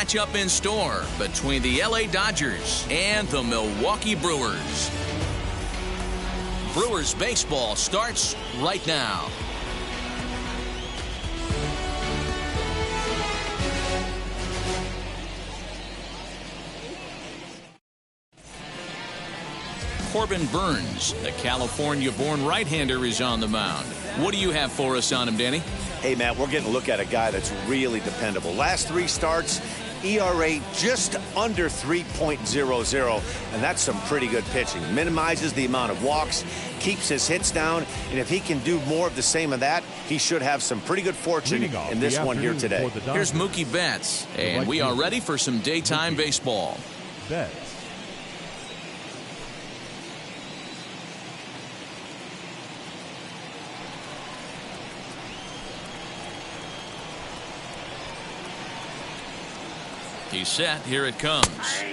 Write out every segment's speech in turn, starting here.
matchup in store between the LA Dodgers and the Milwaukee Brewers. Brewers baseball starts right now. Corbin Burns, the California-born right-hander, is on the mound. What do you have for us on him, Danny? Hey, Matt, we're getting a look at a guy that's really dependable. Last 3 starts, ERA just under 3.00, and that's some pretty good pitching. Minimizes the amount of walks, keeps his hits down, and if he can do more of the same of that, he should have some pretty good fortune in this one here today. Here's Mookie Betts, and we are ready for some daytime baseball. Betts. He's set. Here it comes.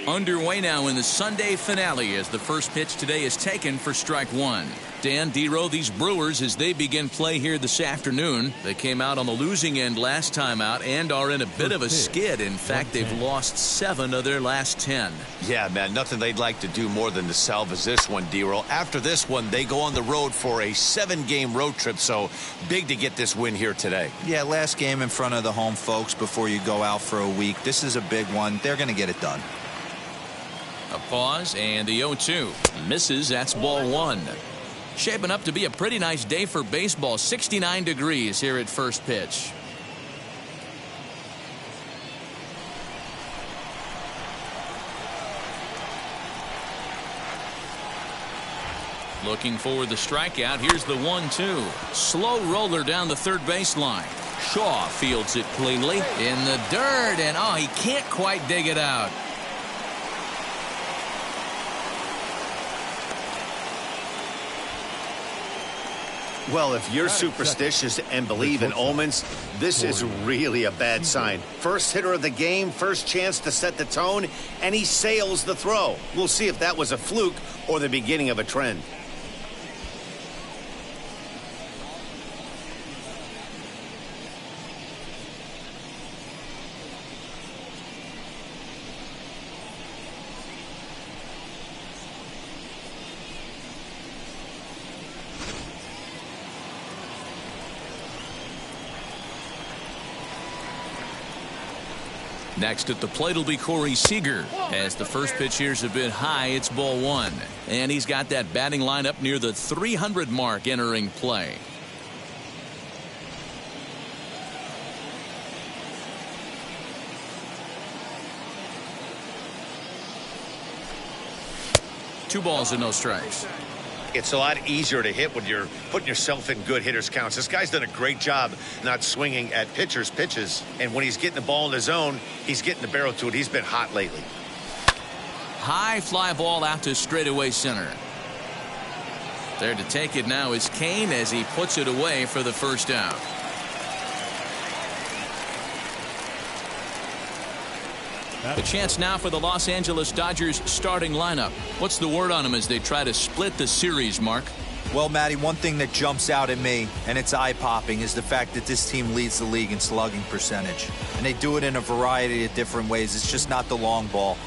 Underway now in the Sunday finale as the first pitch today is taken for strike 1. Dan Dero, these Brewers, as they begin play here this afternoon, they came out on the losing end last time out and are in a bit of a skid. In fact, they've lost 7 of their last 10. Yeah, man, nothing they'd like to do more than to salvage this one, Dero. After this one, they go on the road for a 7-game road trip, so big to get this win here today. Yeah, last game in front of the home folks before you go out for a week. This is a big one. They're going to get it done. A pause, and the 0-2 misses. That's ball 1. Shaping up to be a pretty nice day for baseball. 69 degrees here at first pitch. Looking for the strikeout. Here's the 1-2. Slow roller down the third baseline. Shaw fields it cleanly in the dirt, and he can't quite dig it out. Well, if you're superstitious and believe in omens, this is really a bad sign. First hitter of the game, first chance to set the tone, and he sails the throw. We'll see if that was a fluke or the beginning of a trend. Next at the plate will be Corey Seager. As the first pitch here's a bit high, it's ball 1. And he's got that batting line up near the 300 mark entering play. Two balls and no strikes. It's a lot easier to hit when you're putting yourself in good hitters counts. This guy's done a great job not swinging at pitchers' pitches. And when he's getting the ball in the zone, he's getting the barrel to it. He's been hot lately. High fly ball out to straightaway center. There to take it now is Kane as he puts it away for the first out. The chance now for the Los Angeles Dodgers starting lineup. What's the word on them as they try to split the series, Mark? Well, Matty, one thing that jumps out at me, and it's eye-popping, is the fact that this team leads the league in slugging percentage. And they do it in a variety of different ways. It's just not the long ball.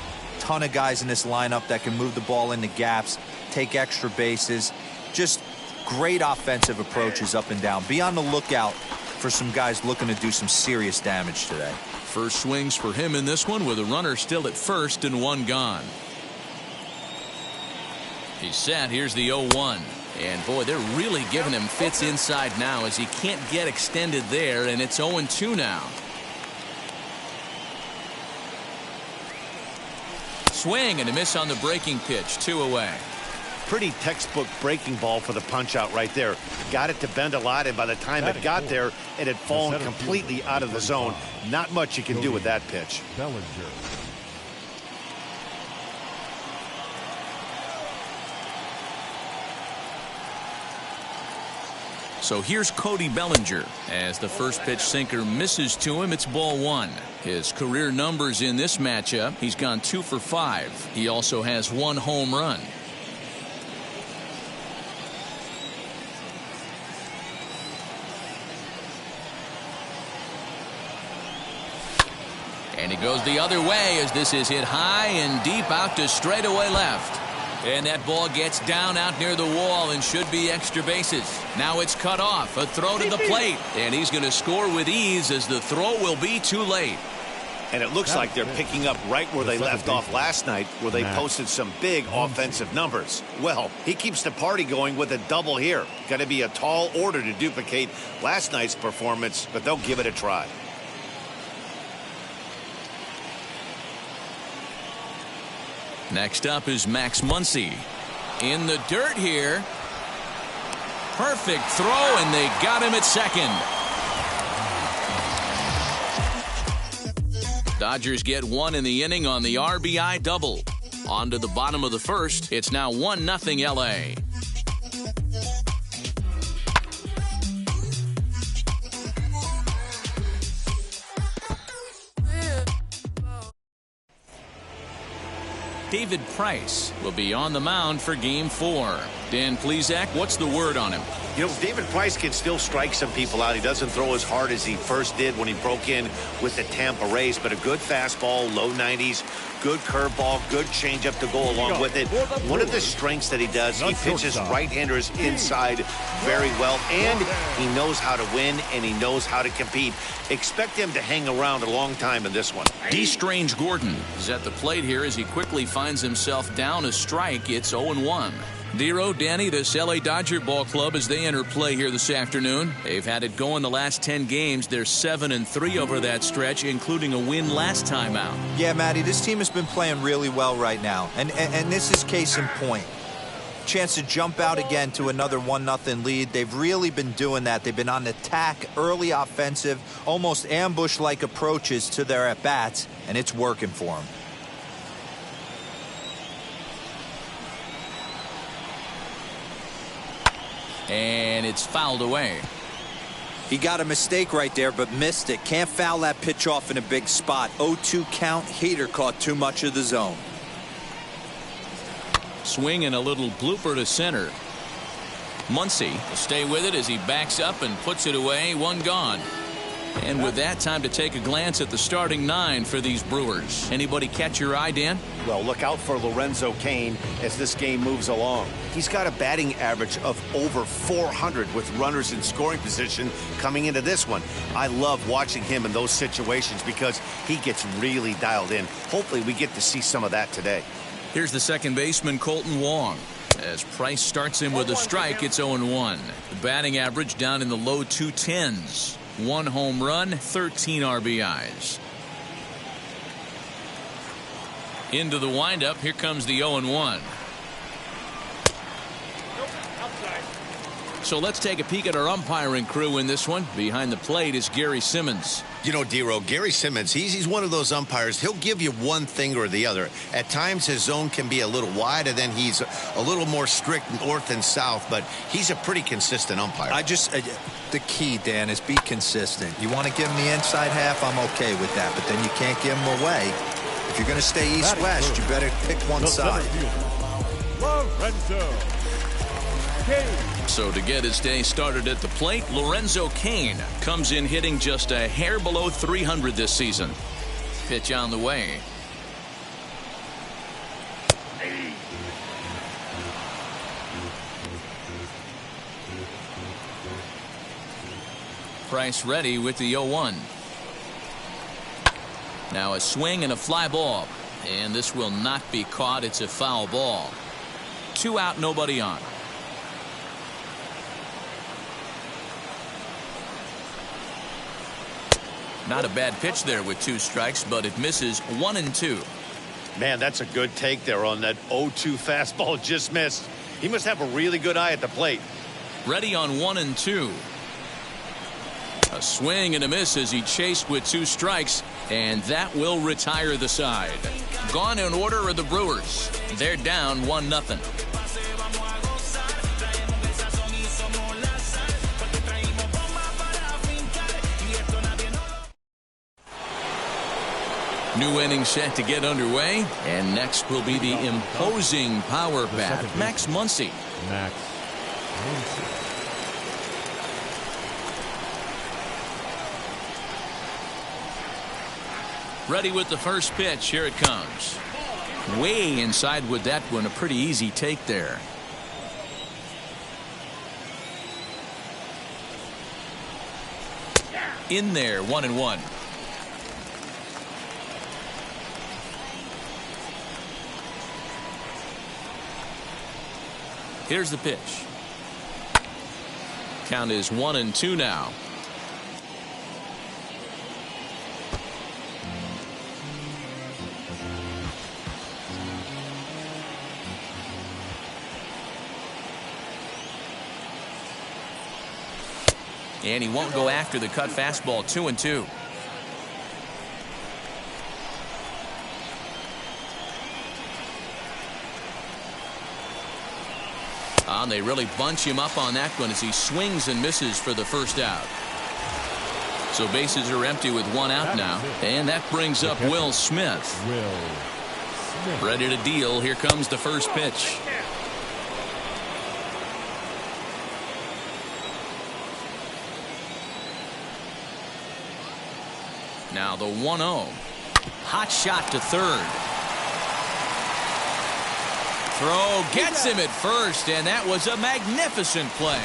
Ton of guys in this lineup that can move the ball into gaps, take extra bases. Just great offensive approaches up and down. Be on the lookout for some guys looking to do some serious damage today. First swings for him in this one with a runner still at first and 1 gone. He's set. Here's the 0-1. And boy, they're really giving him fits inside now as he can't get extended there, and it's 0-2 now. Swing and a miss on the breaking pitch. 2 away. Pretty textbook breaking ball for the punch out right there. Got it to bend a lot, and by the time it got there, it had fallen completely out of the zone. Not much you can do with that pitch. Bellinger. So here's Cody Bellinger. As the first pitch sinker misses to him, it's ball 1. His career numbers in this matchup, he's gone 2 for 5. He also has 1 home run. And he Goes the other way as this is hit high and deep out to straightaway left. And that ball gets down out near the wall and should be extra bases. Now it's cut off. A throw to the plate. And he's going to score with ease as the throw will be too late. And it looks like they're picking up right where they left off last night, where they posted some big offensive numbers. Well, he keeps the party going with a double here. Going to be a tall order to duplicate last night's performance, but they'll give it a try. Next up is Max Muncy. In the dirt here. Perfect throw, and they got him at second. Dodgers get one in the inning on the RBI double. On to the bottom of the first. It's now 1-0 LA. David Price will be on the mound for Game 4. Dan Plesac, what's the word on him? You know, David Price can still strike some people out. He doesn't throw as hard as he first did when he broke in with the Tampa Rays, but a good fastball, low 90s, good curveball, good changeup to go along with it. One of the strengths that he does, he pitches right-handers inside very well, and he knows how to win, and he knows how to compete. Expect him to hang around a long time in this one. D. Strange Gordon is at the plate here as he quickly finds himself down a strike. It's 0-1. Dero, Danny, this LA Dodger ball club as they enter play here this afternoon. They've had it going the last 10 games. They're 7-3 over that stretch, including a win last time out. Yeah, Matty, this team has been playing really well right now. And this is case in point. Chance to jump out again to another 1-0 lead. They've really been doing that. They've been on attack, early offensive, almost ambush-like approaches to their at-bats, and it's working for them. And it's fouled away. He got a mistake right there, but missed it. Can't foul that pitch off in a big spot. 0-2 count. Hader caught too much of the zone. Swing and a little blooper to center. Muncy will stay with it as he backs up and puts it away. One gone. And with that, time to take a glance at the starting 9 for these Brewers. Anybody catch your eye, Dan? Well, look out for Lorenzo Cain as this game moves along. He's got a batting average of over 400 with runners in scoring position coming into this one. I love watching him in those situations because he gets really dialed in. Hopefully we get to see some of that today. Here's the second baseman, Colton Wong. As Price starts him with a strike, it's 0-1. The batting average down in the low 210s. 1 home run, 13 RBIs. Into the windup. Here comes the 0-1. So let's take a peek at our umpiring crew in this one. Behind the plate is Gary Simmons. You know, Dero, Gary Simmons, he's one of those umpires. He'll give you one thing or the other. At times his zone can be a little wide, and then he's a little more strict north and south, but he's a pretty consistent umpire. The key, Dan, is be consistent. You want to give him the inside half, I'm okay with that, but then you can't give him away. If you're going to stay east-west, you better pick one side. Lorenzo Cain. So to get his day started at the plate, Lorenzo Cain comes in hitting just a hair below 300 this season. Pitch on the way. Price ready with the 0-1. Now a swing and a fly ball. And this will not be caught. It's a foul ball. 2 out, nobody on. Not a bad pitch there with 2 strikes, but it misses 1-2. Man, that's a good take there on that 0-2 fastball. Just missed. He must have a really good eye at the plate. Ready on 1-2. A swing and a miss as he chased with 2 strikes, and that will retire the side. Gone in order are the Brewers. They're down 1-0. New inning set to get underway, and next will be the imposing power bat, Max Muncy. Max Muncy. Ready with the first pitch. Here it comes. Way inside with that one. A pretty easy take there. In there, 1-1. Here's the pitch. Count is 1-2 now. And he won't go after the cut fastball. 2-2. They really bunch him up on that one as he swings and misses for the first out. So bases are empty with one out now. And that brings up Will Smith. Ready to deal. Here comes the first pitch. Now the 1-0. Hot shot to third. Throw gets him at first, and that was a magnificent play.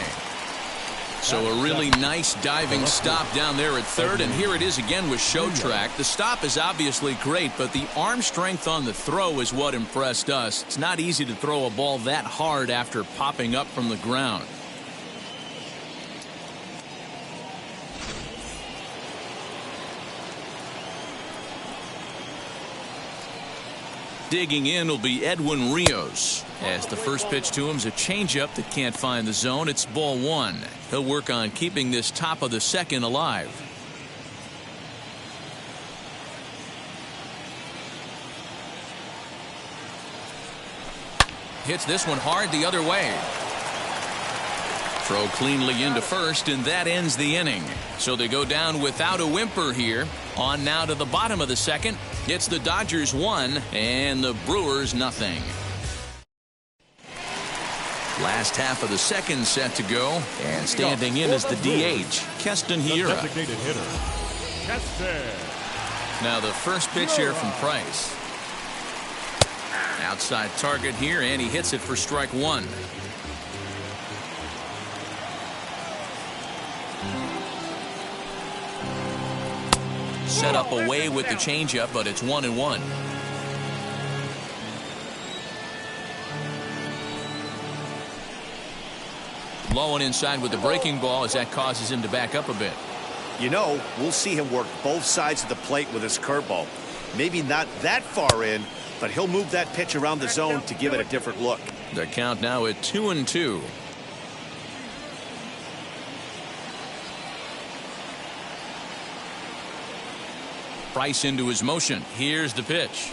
So a really nice diving stop down there at third, and here it is again with show track. The stop is obviously great, but the arm strength on the throw is what impressed us. It's not easy to throw a ball that hard after popping up from the ground. Digging in will be Edwin Rios, as the first pitch to him is a changeup that can't find the zone. It's ball one. He'll work on keeping this top of the second alive. Hits this one hard the other way. Throw cleanly into first, and that ends the inning. So they go down without a whimper here. On now to the bottom of the second. It's the Dodgers 1 and the Brewers nothing. Last half of the second set to go, and standing in is the DH, Keston Hiura. Now the first pitch here from Price. Outside target here, and he hits it for strike one. Set up away with the changeup, but it's 1-1. Low and inside with the breaking ball as that causes him to back up a bit. You know, we'll see him work both sides of the plate with his curveball. Maybe not that far in, but he'll move that pitch around the zone to give it a different look. The count now at 2-2. Price into his motion. Here's the pitch.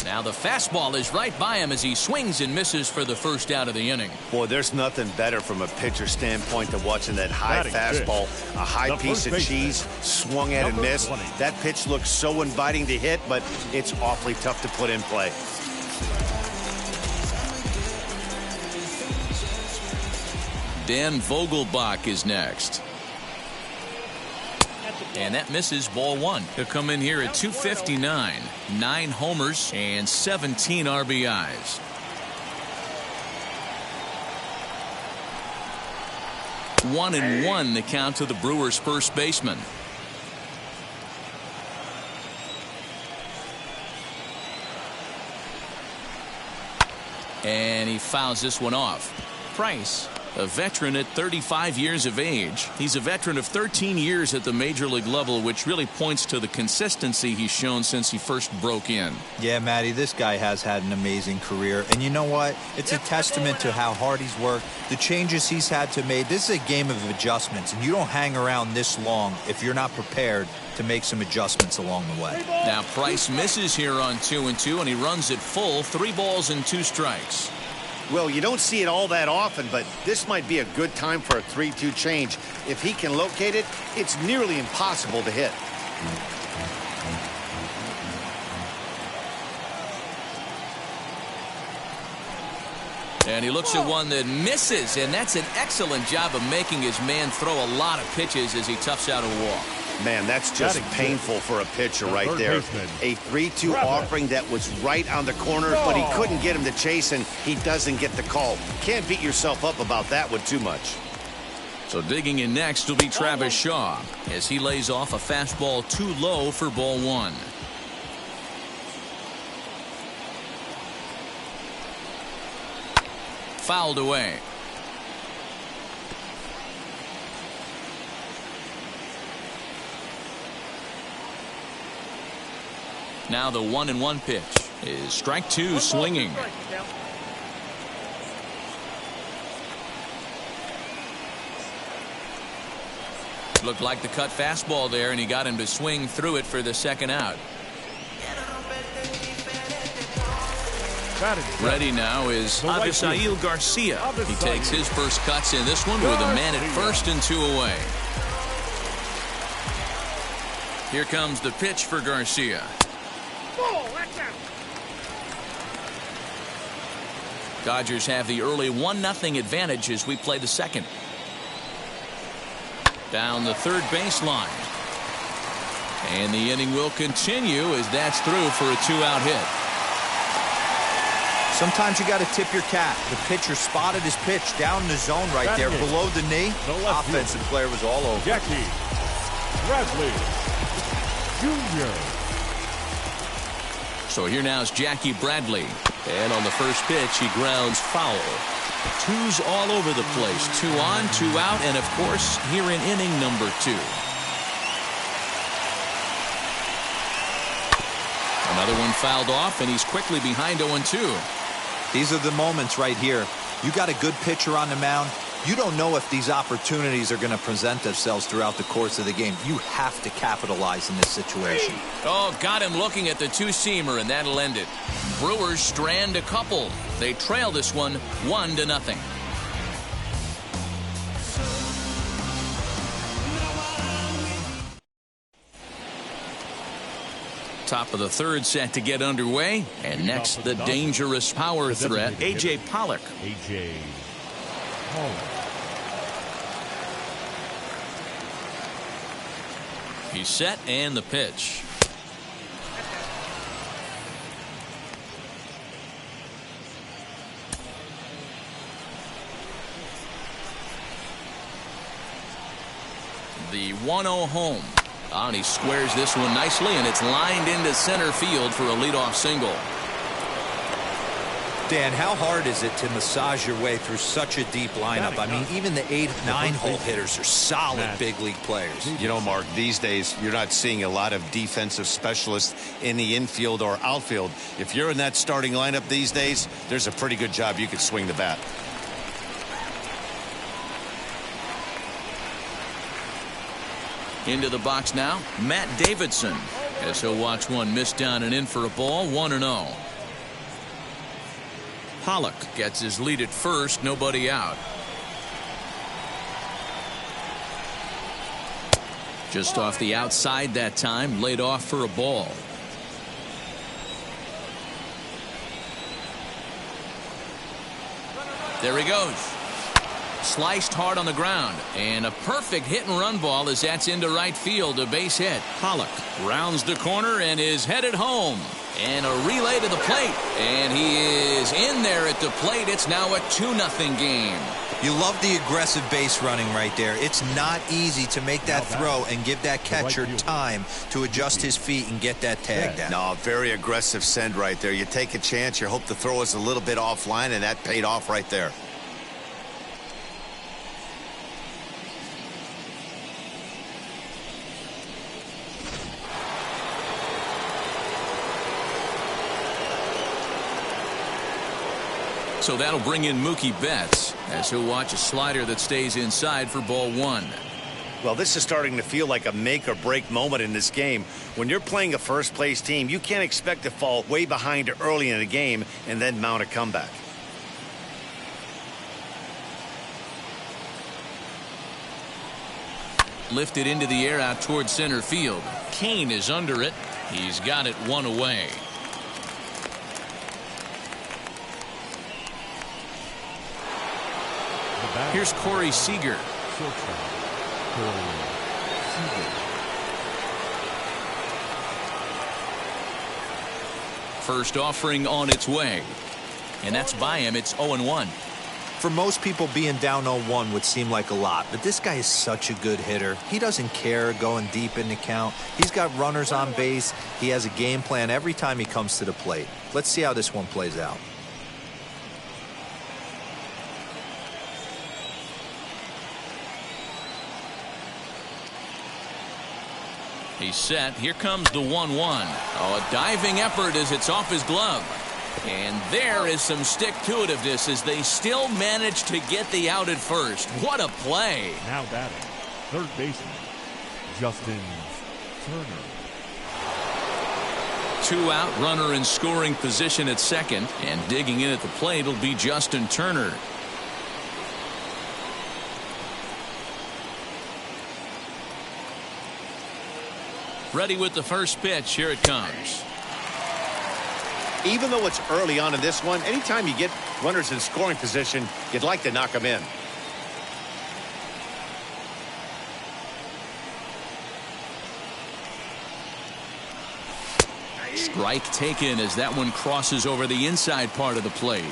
Now the fastball is right by him as he swings and misses for the first out of the inning. Boy, there's nothing better from a pitcher standpoint than watching that high fastball, a high piece of cheese, swung at and missed. That pitch looks so inviting to hit, but it's awfully tough to put in play. Dan Vogelbach is next. And that misses, ball one. He'll come in here at 259. 9 homers and 17 RBIs. One and one the count to the Brewers first baseman. And he fouls this one off. Price, a veteran at 35 years of age. He's a veteran of 13 years at the major league level, which really points to the consistency he's shown since he first broke in. Yeah, Matty, this guy has had an amazing career. And you know what? It's a testament to how hard he's worked, the changes he's had to make. This is a game of adjustments, and you don't hang around this long if you're not prepared to make some adjustments along the way. Now Price misses here on 2-2, and he runs it full. 3 balls and 2 strikes. Well, you don't see it all that often, but this might be a good time for a 3-2 change. If he can locate it, it's nearly impossible to hit. And he looks at one that misses, and that's an excellent job of making his man throw a lot of pitches as he toughs out a walk. Man, that's just painful for a pitcher right there. A 3-2 offering that was right on the corner, but he couldn't get him to chase, and he doesn't get the call. Can't beat yourself up about that one too much. So digging in next will be Travis Shaw as he lays off a fastball too low for ball one. Fouled away. Now the 1-1 pitch is strike two swinging. Looked like the cut fastball there, and he got him to swing through it for the second out. Ready now is Avisail Garcia. He takes his first cuts in this one with a man at first and 2 away. Here comes the pitch for Garcia. Dodgers have the early 1-0 advantage as we play the second. Down the third baseline. And the inning will continue as that's through for a 2-out hit. Sometimes you got to tip your cap. The pitcher spotted his pitch down the zone right there below the knee. The offensive player was all over. Jackie Bradley Jr. So here now is Jackie Bradley. And on the first pitch, he grounds foul. Twos all over the place. 2 on, 2 out, and of course, here in inning number 2. Another one fouled off, and he's quickly behind 0-2. These are the moments right here. You got a good pitcher on the mound. You don't know if these opportunities are going to present themselves throughout the course of the game. You have to capitalize in this situation. Oh, got him looking at the two-seamer, and that'll end it. Brewers strand a couple. They trail this one 1-0. Top of the third set to get underway, and next the dangerous power threat, A.J. Pollock. A.J. Pollock. He's set, and the pitch. The 1-0 home. And he squares this one nicely, and it's lined into center field for a leadoff single. Dan, how hard is it to massage your way through such a deep lineup? I mean, even the 8, 9-hole hitters are solid big league players. You know, Mark, these days you're not seeing a lot of defensive specialists in the infield or outfield. If you're in that starting lineup these days, there's a pretty good job you could swing the bat. Into the box now, Matt Davidson, as he'll watch one miss down and in for a ball, 1-0. Pollock gets his lead at first, nobody out. Just off the outside that time, laid off for a ball. There he goes. Sliced hard on the ground, and a perfect hit-and-run ball as that's into right field, a base hit. Pollock rounds the corner and is headed home. And a relay to the plate, and he is in there at the plate. It's now a 2-0 game. You love the aggressive base running right there. It's not easy to make that throw and give that catcher time to adjust his feet and get that tag down. No, very aggressive send right there. You take a chance, you hope the throw is a little bit offline, and that paid off right there. So that'll bring in Mookie Betts as he'll watch a slider that stays inside for ball 1. Well, this is starting to feel like a make or break moment in this game. When you're playing a first place team, you can't expect to fall way behind early in the game and then mount a comeback. Lifted into the air out towards center field. Kane is under it. He's got it 1 away. Here's Corey Seager. First offering on its way. And that's by him. It's 0-1. For most people, being down 0-1 would seem like a lot, but this guy is such a good hitter. He doesn't care going deep in the count. He's got runners on base. He has a game plan every time he comes to the plate. Let's see how this one plays out. He's set. Here comes the 1-1. Oh, a diving effort as it's off his glove. And there is some stick-to-itiveness as they still manage to get the out at first. What a play. Now batting, third baseman, Justin Turner. 2 out, runner in scoring position at second. And digging in at the plate will be Justin Turner. Ready with the first pitch. Here it comes. Even though it's early on in this one, anytime you get runners in scoring position, you'd like to knock them in. Strike taken as that one crosses over the inside part of the plate.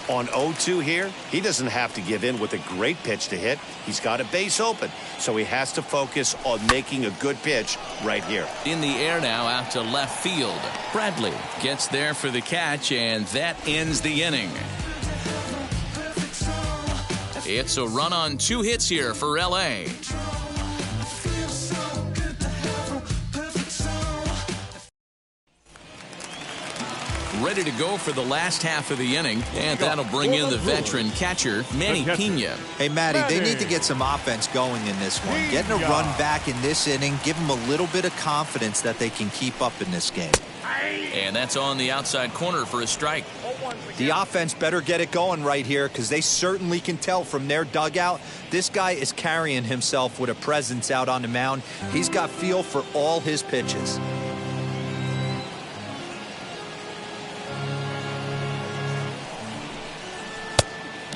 On 0-2 here, he doesn't have to give in with a great pitch to hit. He's got a base open, so he has to focus on making a good pitch right here. In the air now out to left field. Bradley gets there for the catch, and that ends the inning. It's a run on 2 hits here for L.A. Ready to go for the last half of the inning, and that'll bring in the veteran catcher, Manny Pena. Hey, Matty, they need to get some offense going in this one. Getting a run back in this inning, give them a little bit of confidence that they can keep up in this game. And that's on the outside corner for a strike. The offense better get it going right here because they certainly can tell from their dugout this guy is carrying himself with a presence out on the mound. He's got feel for all his pitches.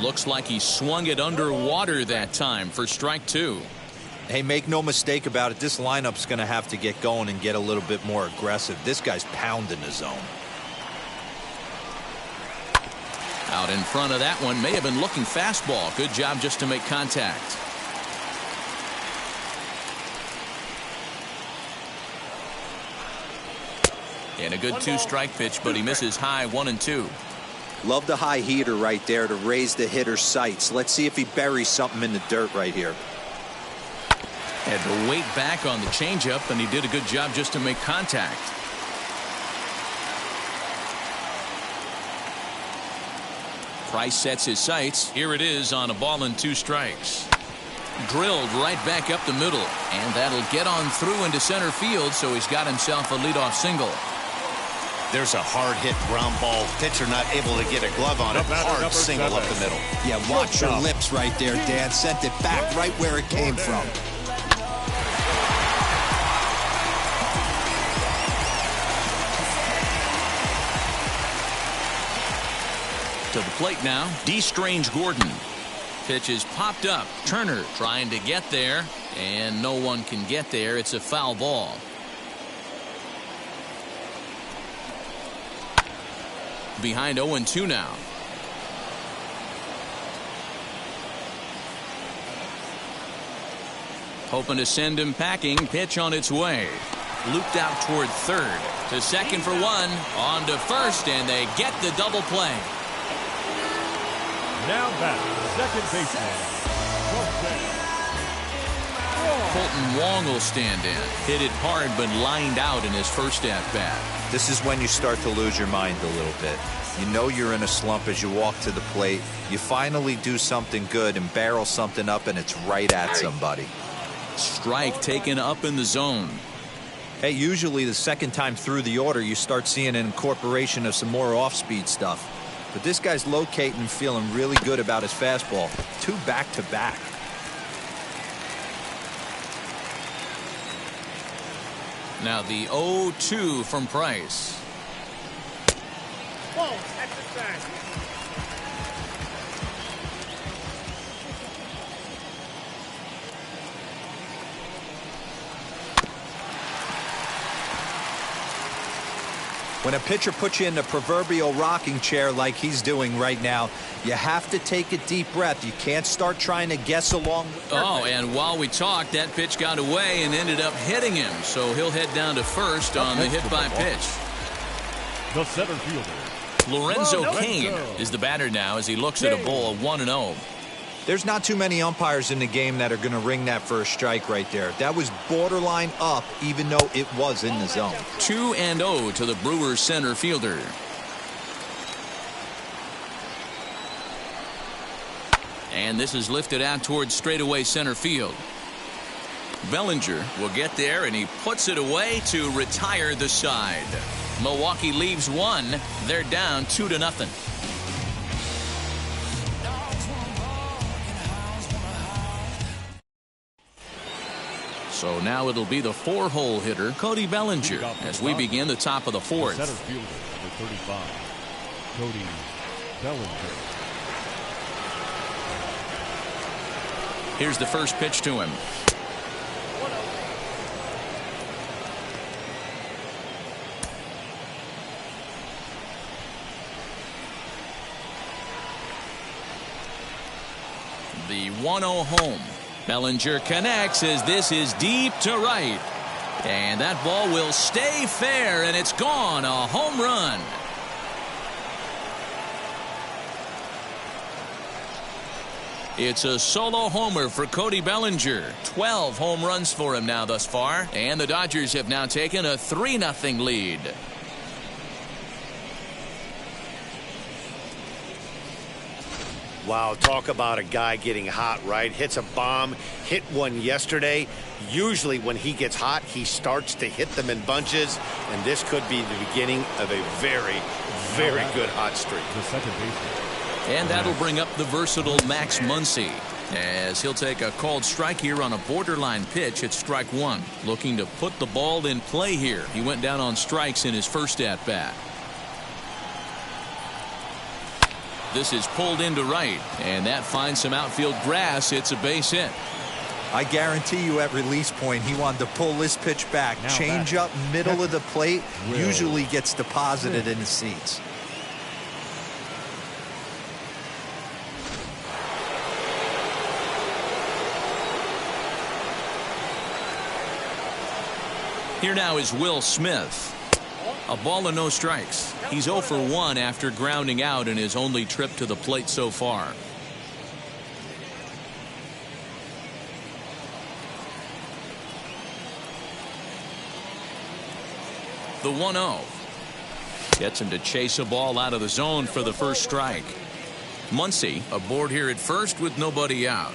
Looks like he swung it underwater that time for strike 2. Hey, make no mistake about it. This lineup's going to have to get going and get a little bit more aggressive. This guy's pounding the zone. Out in front of that one, may have been looking fastball. Good job just to make contact. And a good 2-strike pitch, but he misses high 1-2. Love the high heater right there to raise the hitter's sights. Let's see if he buries something in the dirt right here. Had to wait back on the changeup, and he did a good job just to make contact. Price sets his sights. Here it is on a ball and 2 strikes. Drilled right back up the middle, and that'll get on through into center field, so he's got himself a leadoff single. There's a hard hit ground ball. Pitcher not able to get a glove on it. Hard single up the middle. Yeah, watch your lips right there, Dan. Sent it back right where it came from. To the plate now, D. Strange Gordon. Pitch is popped up. Turner trying to get there, and no one can get there. It's a foul ball. Behind 0-2 now. Hoping to send him packing. Pitch on its way. Looped out toward third. To second for 1. On to first, and they get the double play. Now back, second baseman, Colton Wong will stand in. Hit it hard, but lined out in his first at-bat. This is when you start to lose your mind a little bit. You know you're in a slump as you walk to the plate. You finally do something good and barrel something up, and it's right at somebody. Strike taken up in the zone. Hey, usually the second time through the order, you start seeing an incorporation of some more off-speed stuff. But this guy's locating and feeling really good about his fastball. 2 back-to-back. Now the 0-2 from Price. Whoa, exercise. When a pitcher puts you in the proverbial rocking chair like he's doing right now, you have to take a deep breath. You can't start trying to guess along. Oh, and while we talked, that pitch got away and ended up hitting him. So he'll head down to first on the hit by pitch. The center fielder, Lorenzo Cain is the batter now as he looks at a ball of 1-0. There's not too many umpires in the game that are going to ring that for a strike right there. That was borderline up, even though it was in the zone. 2-0 to the Brewers center fielder. And this is lifted out towards straightaway center field. Bellinger will get there, and he puts it away to retire the side. Milwaukee leaves one. They're down 2-0. So now it'll be the 4-hole hitter, Cody Bellinger, as we begin the top of the fourth. Center fielder, number 35, Cody Bellinger. Here's the first pitch to him. The 1-0 home. Bellinger connects as this is deep to right. And that ball will stay fair, and it's gone. A home run. It's a solo homer for Cody Bellinger. 12 home runs for him now thus far. And the Dodgers have now taken a 3-0 lead. Wow, talk about a guy getting hot, right? Hits a bomb, hit one yesterday. Usually when he gets hot, he starts to hit them in bunches, and this could be the beginning of a very, very good hot streak. The second baseman. And that'll bring up the versatile Max Muncy, as he'll take a called strike here on a borderline pitch at strike one. Looking to put the ball in play here. He went down on strikes in his first at-bat. This is pulled into right, and that finds some outfield grass. It's a base hit. I guarantee you at release point he wanted to pull this pitch back. Change up middle of the plate usually gets deposited in the seats. Here now is Will Smith. A ball and no strikes. He's 0 for 1 after grounding out in his only trip to the plate so far. The 1-0. Gets him to chase a ball out of the zone for the first strike. Muncy aboard here at first with nobody out.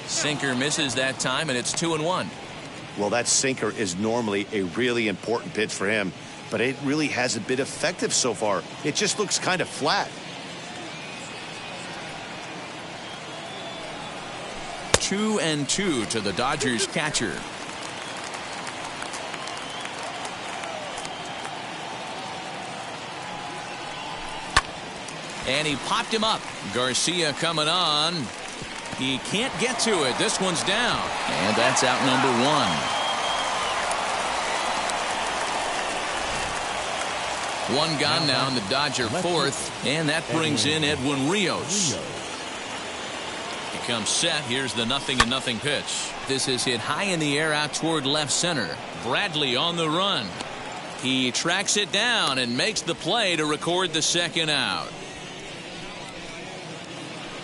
Sinker misses that time, and it's 2-1. Well, that sinker is normally a really important pitch for him, but it really hasn't been effective so far. It just looks kind of flat. 2-2 to the Dodgers catcher. And he popped him up. Garcia coming on. He can't get to it. This one's down. And that's out number one. One gone now in the Dodger fourth. And that brings in Edwin Rios. He comes set. Here's the 0-0 pitch. This is hit high in the air out toward left center. Bradley on the run. He tracks it down and makes the play to record the second out.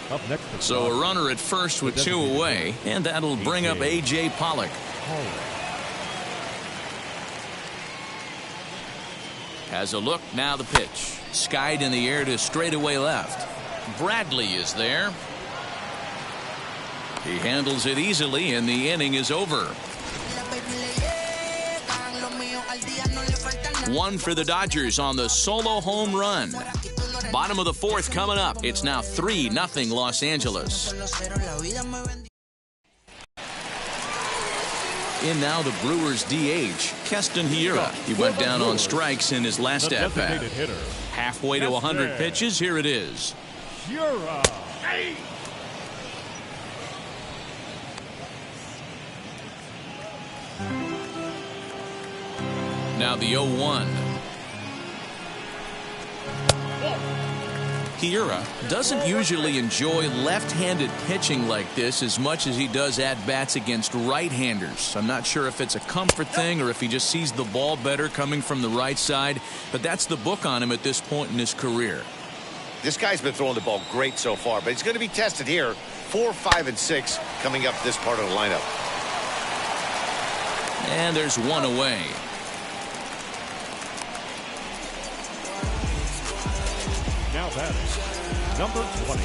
Up next, so a runner at first with 2 away, and that'll bring up A.J. Pollock. Has a look, now the pitch. Skied in the air to straightaway left. Bradley is there. He handles it easily, and the inning is over. 1 for the Dodgers on the solo home run. Bottom of the fourth coming up. It's now 3-0 Los Angeles. In now the Brewers DH, Keston Hiura. He went down on strikes in his last at-bat. Halfway to 100 pitches. Here it is. Hiura. Now the 0-1. Hiura doesn't usually enjoy left-handed pitching like this as much as he does at-bats against right-handers. I'm not sure if it's a comfort thing or if he just sees the ball better coming from the right side, but that's the book on him at this point in his career. This guy's been throwing the ball great so far, but he's going to be tested here. 4, 5, and 6 coming up this part of the lineup. And there's one away. Now batting, number 20.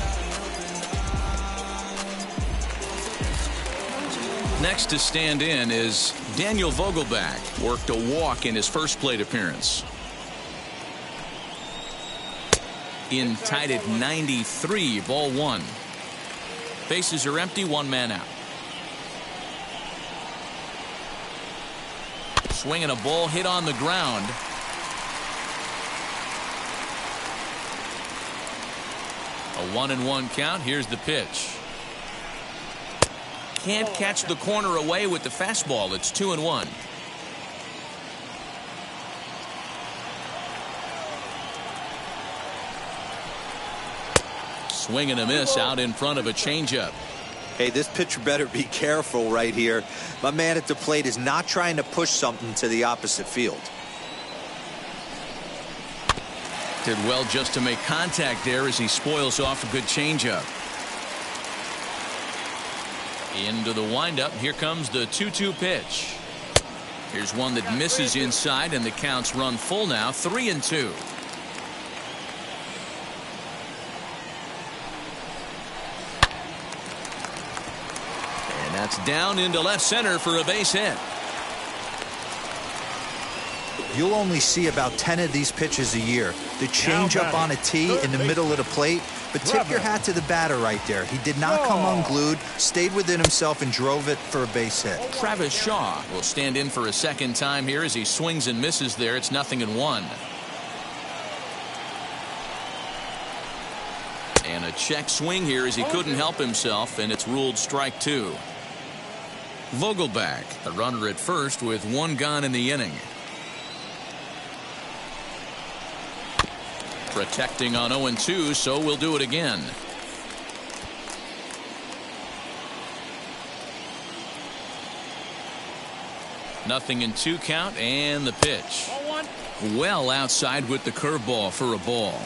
Next to stand in is Daniel Vogelbach. Worked a walk in his first plate appearance. In tied at 93, ball 1. Bases are empty, 1 man out. Swinging a ball hit on the ground. A 1-1 count. Here's the pitch. Can't catch the corner away with the fastball. It's 2-1. Swing and a miss out in front of a changeup. Hey, this pitcher better be careful right here. My man at the plate is not trying to push something to the opposite field. Did well just to make contact there as he spoils off a good changeup. Into the windup. Here comes the 2-2 pitch. Here's one that misses inside, and the counts run full now. 3-2. And that's down into left center for a base hit. You'll only see about 10 of these pitches a year. The changeup on a tee in the middle of the plate. But tip your hat to the batter right there. He did not come unglued, stayed within himself, and drove it for a base hit. Travis Shaw will stand in for a second time here as he swings and misses there. It's 0-1. And a check swing here as he couldn't help himself, and it's ruled strike 2. Vogelbach, the runner at first with 1 gone in the inning. Protecting on 0-2, so we'll do it again. Nothing in 2 count, and the pitch. Well outside with the curveball for a ball.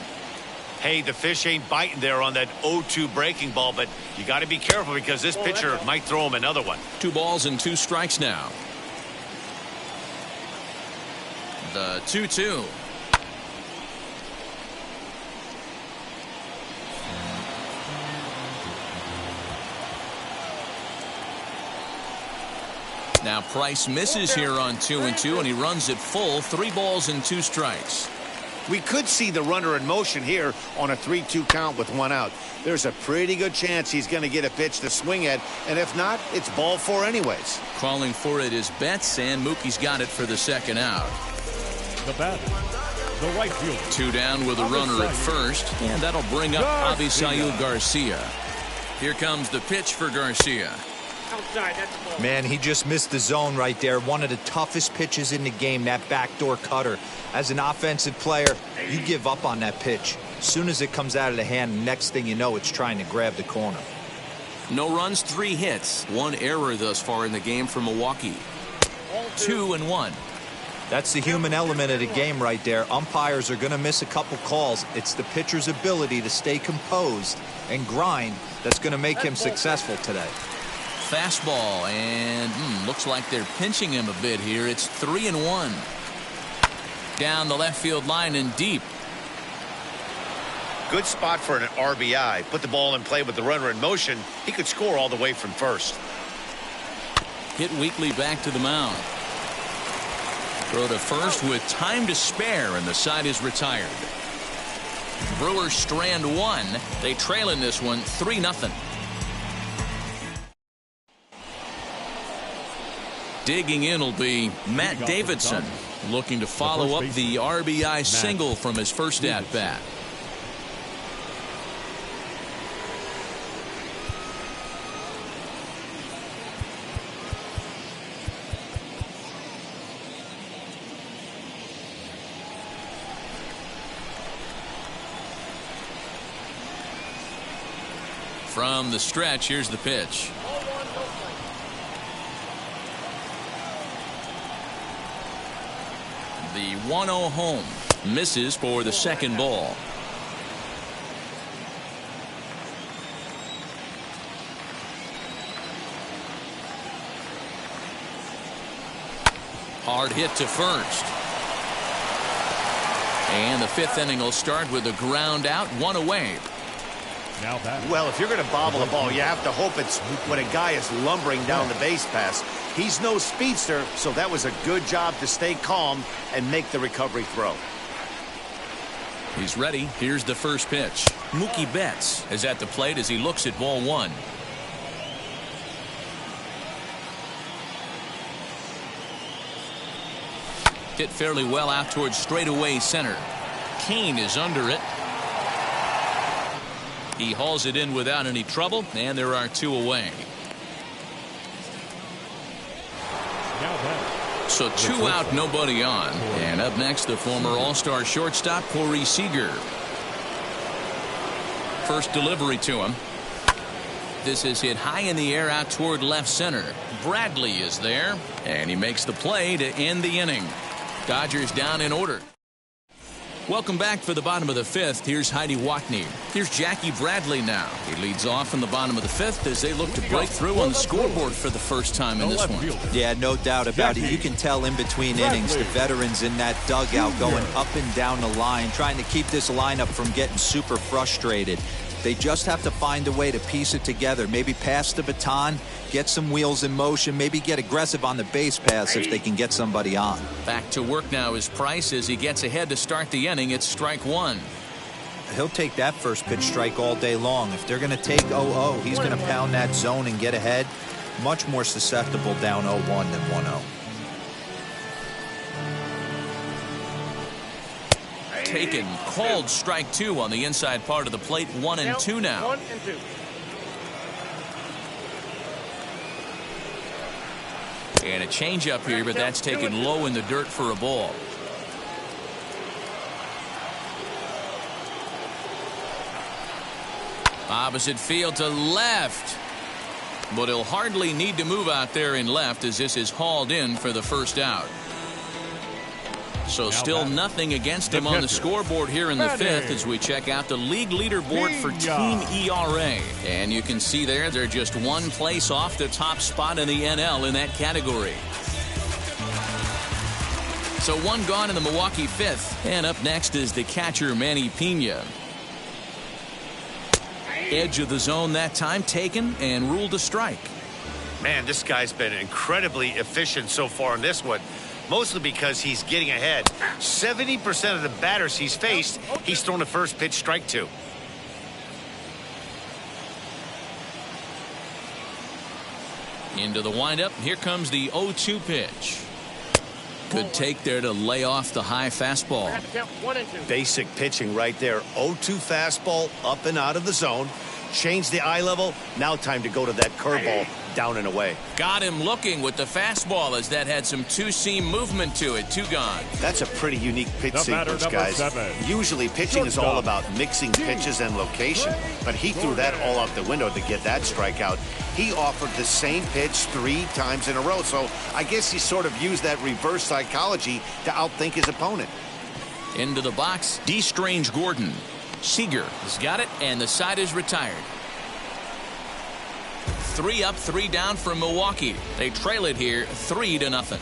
Hey, the fish ain't biting there on that 0-2 breaking ball, but you got to be careful because this pitcher might throw him another one. 2 balls and 2 strikes now. The 2-2. Now Price misses here on 2-2, and he runs it full. 3 balls and 2 strikes. We could see the runner in motion here on a 3-2 count with 1 out. There's a pretty good chance he's going to get a pitch to swing at, and if not, it's ball 4 anyways. Calling for it is Betts, and Mookie's got it for the 2nd out. The batter, the right fielder. 2 down with a runner at first, and that'll bring up Avisail Garcia. Here comes the pitch for Garcia. Man, he just missed the zone right there. One of the toughest pitches in the game, that backdoor cutter. As an offensive player, you give up on that pitch. As soon as it comes out of the hand, next thing you know, it's trying to grab the corner. No runs, 3 hits. 1 error thus far in the game for Milwaukee. 2-1. That's the human element of the game right there. Umpires are going to miss a couple calls. It's the pitcher's ability to stay composed and grind that's going to make him successful today. Fastball, and looks like they're pinching him a bit here. It's 3-1. Down the left field line and deep. Good spot for an RBI. Put the ball in play with the runner in motion. He could score all the way from first. Hit weakly back to the mound. Throw to first with time to spare, and the side is retired. Brewers strand 1. They trail in this one 3-0. Digging in will be Matt Davidson, looking to follow up the RBI single from his first at-bat. From the stretch, here's the pitch. The 1-0 home. Misses for the second ball. Hard hit to first. And the fifth inning will start with a ground out, one away. Now that. Well, if you're going to bobble the ball, you have to hope it's when a guy is lumbering down the base pass. He's no speedster, so that was a good job to stay calm and make the recovery throw. He's ready. Here's the first pitch. Mookie Betts is at the plate as he looks at ball one. Hit fairly well out towards straightaway center. Kane is under it. He hauls it in without any trouble, and there are two away. So two out, nobody on. And up next, the former All-Star shortstop, Corey Seager. First delivery to him. This is hit high in the air out toward left center. Bradley is there, and he makes the play to end the inning. Dodgers down in order. Welcome back for the bottom of the fifth. Here's Heidi Watney. Here's Jackie Bradley now. He leads off in the bottom of the fifth as they look to break through on the scoreboard for the first time in this one. Yeah, no doubt about it. You can tell in between innings the veterans in that dugout going up and down the line, trying to keep this lineup from getting super frustrated. They just have to find a way to piece it together. Maybe pass the baton, get some wheels in motion, maybe get aggressive on the base pass if they can get somebody on. Back to work now is Price as he gets ahead to start the inning. It's strike one. He'll take that first pitch strike all day long. If they're going to take 0-0, he's going to pound that zone and get ahead. Much more susceptible down 0-1 than 1-0. Taken, called strike two on the inside part of the plate. 1-2 now. 1-2. And a changeup here, but that's taken low in the dirt for a ball. Opposite field to left. But he'll hardly need to move out there in left as this is hauled in for the first out. So still nothing against him on the scoreboard here in the fifth as we check out the league leaderboard for team ERA. And you can see there they're just one place off the top spot in the NL in that category. So one gone in the Milwaukee fifth. And up next is the catcher Manny Pena. Edge of the zone that time taken and ruled a strike. Man, this guy's been incredibly efficient so far in this one. Mostly because he's getting ahead. 70% of the batters he's faced, he's thrown the first pitch strike to. Into the windup. Here comes the 0-2 pitch. Good take there to lay off the high fastball. Basic pitching right there. 0-2 fastball up and out of the zone. Change the eye level. Now time to go to that curveball down and away. Got him looking with the fastball as that had some two-seam movement to it. Two gone. That's a pretty unique pitch sequence, guys. Usually pitching is all about mixing pitches and location, but he threw that all out the window to get that strikeout. He offered the same pitch 3 times in a row, so I guess he sort of used that reverse psychology to outthink his opponent. Into the box, D. Strange Gordon. Seager has got it, and the side is retired. 3 up, 3 down for Milwaukee. They trail it here 3-0.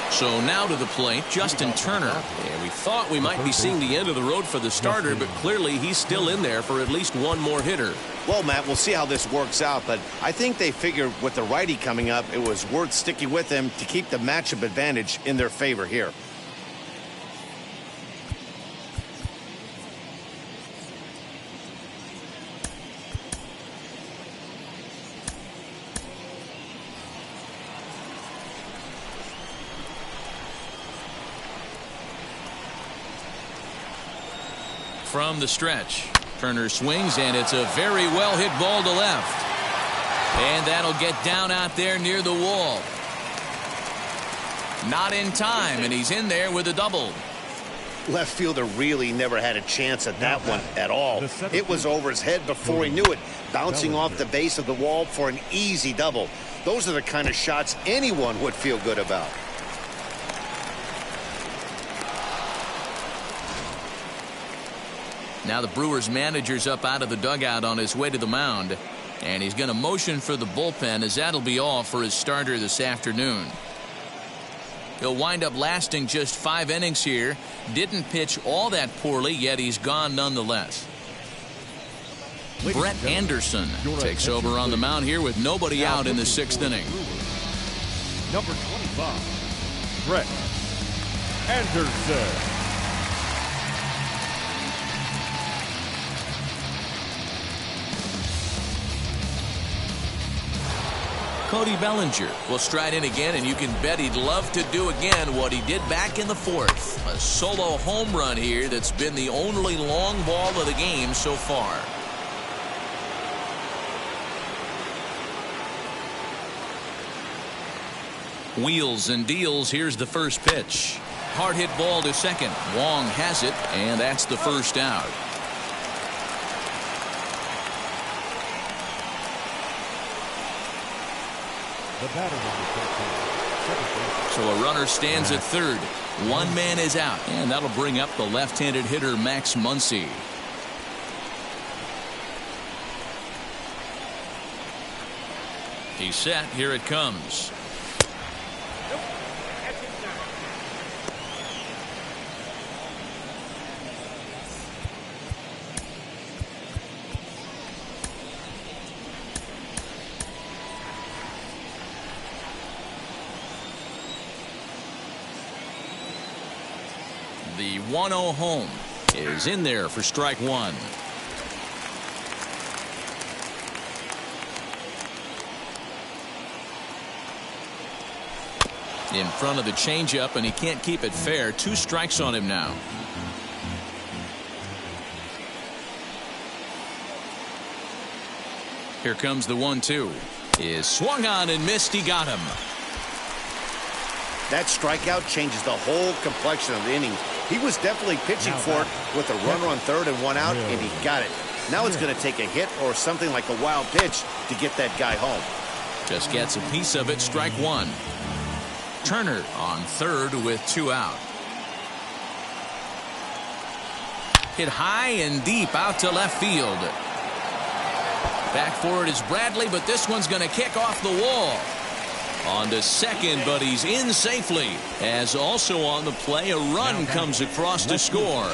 So now to the plate, Justin Turner. And we thought we might be seeing the end of the road for the starter, but clearly he's still in there for at least one more hitter. Well, Matt, we'll see how this works out, but I think they figured with the righty coming up, it was worth sticking with him to keep the matchup advantage in their favor here. From the stretch, Turner swings, and it's a very well hit ball to left. And that'll get down out there near the wall. Not in time, and he's in there with a double. Left fielder really never had a chance at that one at all. It was over his head before he knew it, bouncing off the base of the wall for an easy double. Those are the kind of shots anyone would feel good about. Now the Brewers manager's up out of the dugout on his way to the mound, and he's going to motion for the bullpen, as that'll be all for his starter this afternoon. He'll wind up lasting just 5 innings here. Didn't pitch all that poorly, yet he's gone nonetheless. Brett Anderson takes over on the mound here with nobody out in the 6th inning. Number 25, Brett Anderson. Cody Bellinger will stride in again, and you can bet he'd love to do again what he did back in the 4th. A solo home run here that's been the only long ball of the game so far. Wheels and deals. Here's the first pitch. Hard hit ball to second. Wong has it, and that's the first out. So a runner stands at third. One man is out, and that'll bring up the left-handed hitter Max Muncy. He's set. Here it comes. The 1-0 home is in there for strike one. In front of the changeup, and he can't keep it fair. 2 strikes on him now. Here comes the 1-2. Is swung on and missed. He got him. That strikeout changes the whole complexion of the inning. He was definitely pitching for it with a runner on third and 1 out, and he got it. Now it's going to take a hit or something like a wild pitch to get that guy home. Just gets a piece of it. Strike one. Turner on third with 2 out. Hit high and deep out to left field. Back for it is Bradley, but this one's going to kick off the wall. On to second, but he's in safely. As also on the play, a run comes across to score.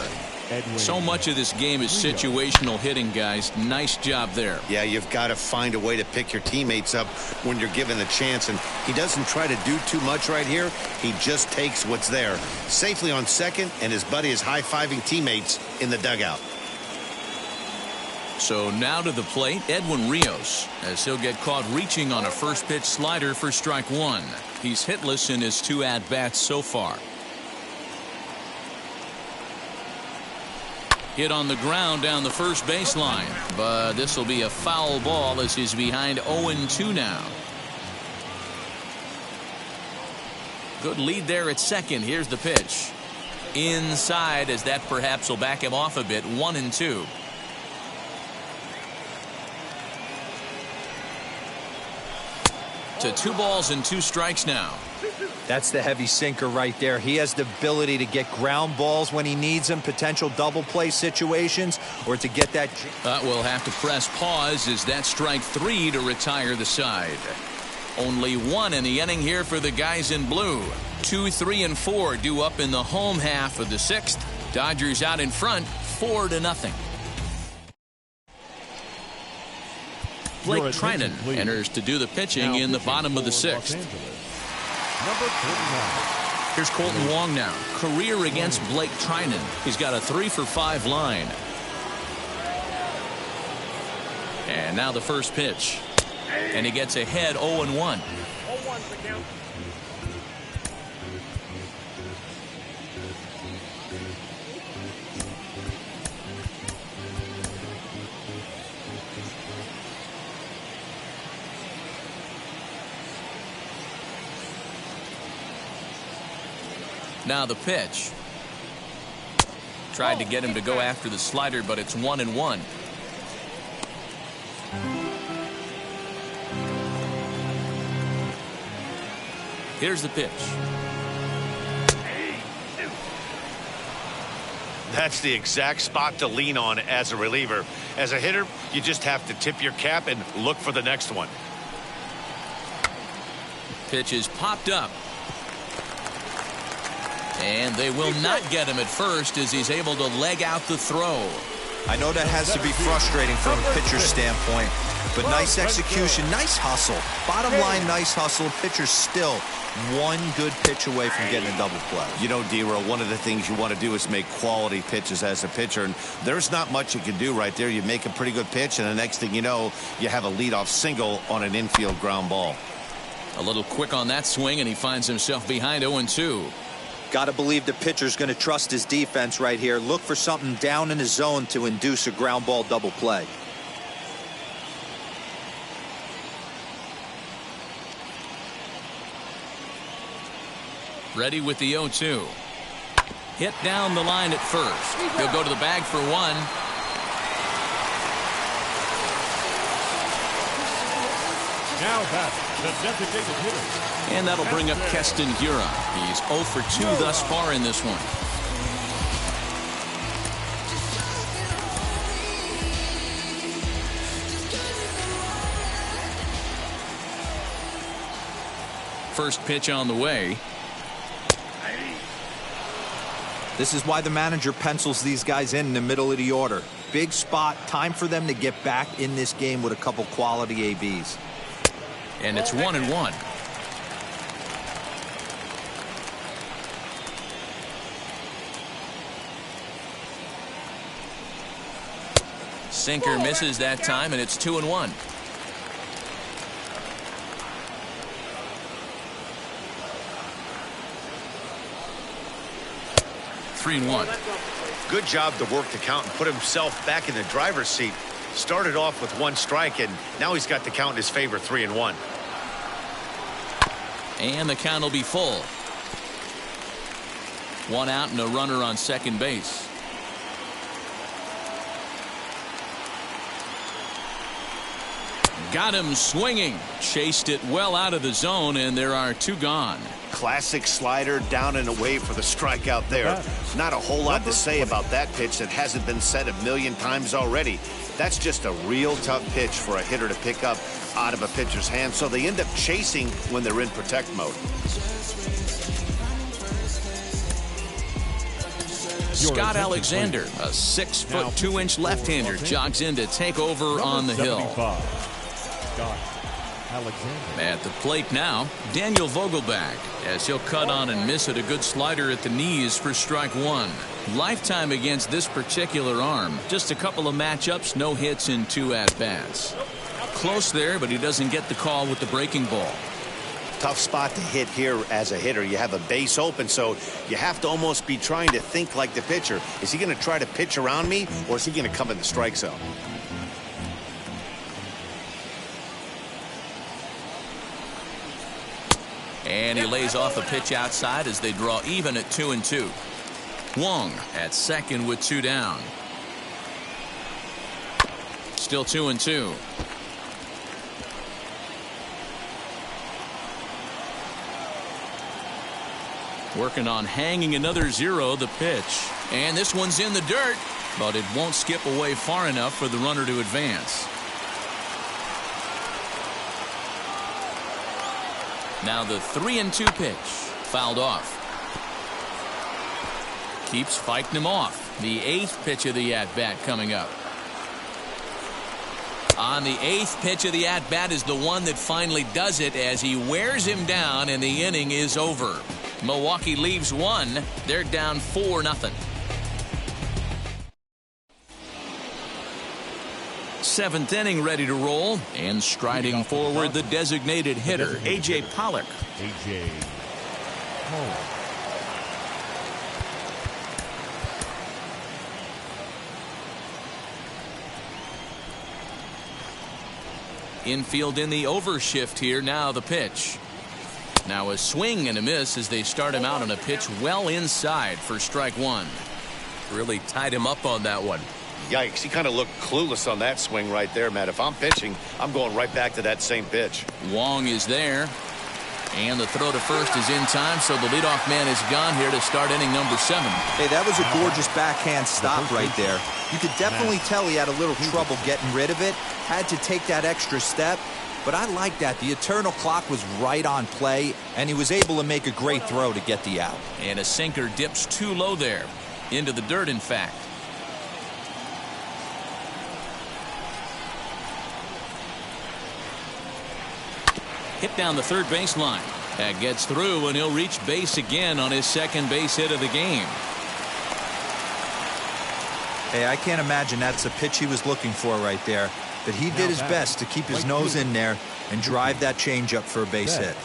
So much of this game is situational hitting, guys. Nice job there. Yeah, you've got to find a way to pick your teammates up when you're given the chance, and he doesn't try to do too much right here. He just takes what's there. Safely on second, and his buddy is high-fiving teammates in the dugout. So now to the plate, Edwin Rios, as he'll get caught reaching on a first pitch slider for strike one. He's hitless in his 2 at-bats so far. Hit on the ground down the first baseline, but this will be a foul ball as he's behind 0-2 now. Good lead there at second. Here's the pitch. Inside, as that perhaps will back him off a bit. 1-2. To 2 balls and 2 strikes now. That's the heavy sinker right there. He has the ability to get ground balls when he needs them, potential double play situations, or to get that. We'll have to press pause as that strike 3 to retire the side. Only 1 in the inning here for the guys in blue. 2, 3, and 4 due up in the home half of the 6th. Dodgers out in front, 4-0. Blake Trinan enters to do the pitching in the bottom of the 6th. Here's Colton Wong now. Career against Blake Trinan. He's got a 3-for-5 line. And now the first pitch. And he gets ahead 0-1. Now the pitch. Tried to get him to go after the slider, but it's 1-1. Here's the pitch. That's the exact spot to lean on as a reliever. As a hitter, you just have to tip your cap and look for the next one. Pitch is popped up. And they will not get him at first as he's able to leg out the throw. I know that has to be frustrating from a pitcher's standpoint, but nice execution, nice hustle. Bottom line, nice hustle. Pitcher's still one good pitch away from getting a double play. You know, D-Roll, one of the things you want to do is make quality pitches as a pitcher, and there's not much you can do right there. You make a pretty good pitch, and the next thing you know, you have a leadoff single on an infield ground ball. A little quick on that swing, and he finds himself behind 0-2. Got to believe the pitcher's going to trust his defense right here. Look for something down in his zone to induce a ground ball double play. Ready with the 0-2. Hit down the line at first. He'll go to the bag for one. Now back, the designated hitter. And that'll bring up Keston Hiura. He's 0 for 2 thus far in this one. First pitch on the way. This is why the manager pencils these guys in the middle of the order. Big spot, time for them to get back in this game with a couple quality ABs. And it's 1-1. Sinker misses that time, and it's 2-1. Three and one. Good job to work the count and put himself back in the driver's seat. Started off with 1 strike, and now he's got the count in his favor, 3-1. And the count will be full. 1 out and a runner on second base. Got him swinging. Chased it well out of the zone, and there are 2 gone. Classic slider down and away for the strikeout there. Not a whole lot to say about that pitch that hasn't been said a million times already. That's just a real tough pitch for a hitter to pick up out of a pitcher's hand, so they end up chasing when they're in protect mode. Scott Alexander, a 6'2" left-hander, jogs in to take over on the hill. At the plate now, Daniel Vogelbach, as he'll cut on and miss it. A good slider at the knees for strike 1. Lifetime against this particular arm. Just a couple of matchups, no hits in 2 at-bats. Close there, but he doesn't get the call with the breaking ball. Tough spot to hit here as a hitter. You have a base open, so you have to almost be trying to think like the pitcher. Is he going to try to pitch around me, or is he going to come in the strike zone? And he lays off a pitch outside as they draw even at 2-2. Wong at second with 2 down. Still 2-2. Working on hanging another 0, the pitch. And this one's in the dirt, but it won't skip away far enough for the runner to advance. Now the 3-2 pitch. Fouled off. Keeps fighting him off. The 8th pitch of the at-bat coming up. On the 8th pitch of the at-bat is the one that finally does it as he wears him down, and the inning is over. Milwaukee leaves 1. They're down 4-0. 7th inning ready to roll, and striding forward the designated hitter, A.J. Pollock. A.J. Pollock. Infield in the overshift here. Now the pitch. Now a swing and a miss as they start him out on a pitch well inside for strike 1. Really tied him up on that one. Yikes, he kind of looked clueless on that swing right there, Matt. If I'm pitching, I'm going right back to that same pitch. Wong is there. And the throw to first is in time, so the leadoff man is gone here to start inning number 7. Hey, that was a gorgeous backhand stop right there. You could definitely tell he had a little trouble getting rid of it. Had to take that extra step. But I like that. The eternal clock was right on play, and he was able to make a great throw to get the out. And a sinker dips too low there. Into the dirt, in fact. Hit down the third baseline. That gets through, and he'll reach base again on his second base hit of the game. Hey, I can't imagine that's the pitch he was looking for right there. But he did his best to keep his nose in there and drive that changeup for a base hit.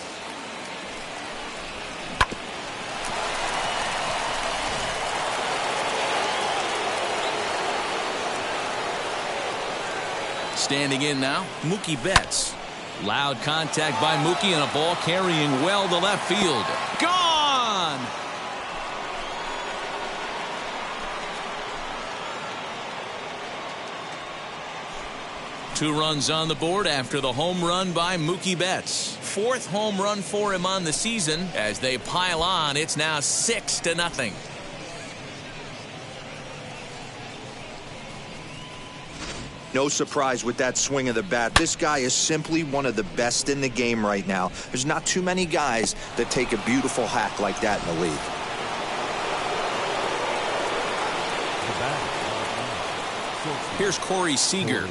Standing in now, Mookie Betts. Loud contact by Mookie and a ball carrying well to left field. Gone! Two runs on the board after the home run by Mookie Betts. Fourth home run for him on the season. As they pile on, it's now 6-0. No surprise with that swing of the bat. This guy is simply one of the best in the game right now. There's not too many guys that take a beautiful hack like that in the league. Here's Corey Seager.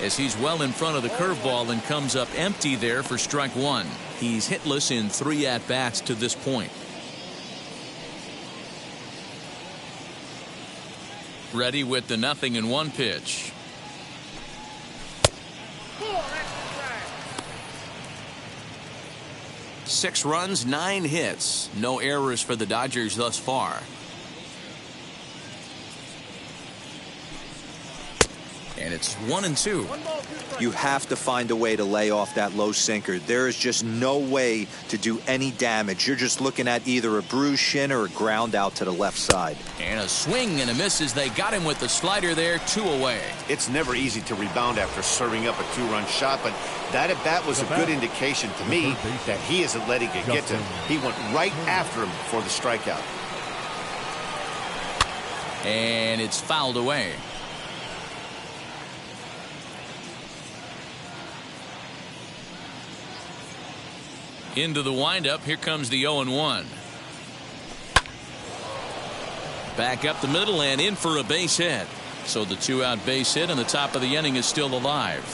As he's well in front of the curveball and comes up empty there for strike 1. He's hitless in 3 at-bats to this point. Ready with the 0-1 pitch. Six runs, 9 hits. No errors for the Dodgers thus far. And it's 1-2. You have to find a way to lay off that low sinker. There is just no way to do any damage. You're just looking at either a bruised shin or a ground out to the left side. And a swing and a miss as they got him with the slider there, 2 away. It's never easy to rebound after serving up a 2-run shot, but that at bat was a good indication to me that he isn't letting it get to him. He went right after him for the strikeout. And it's fouled away. Into the windup. Here comes the 0-1. Back up the middle and in for a base hit. So the 2-out base hit and the top of the inning is still alive.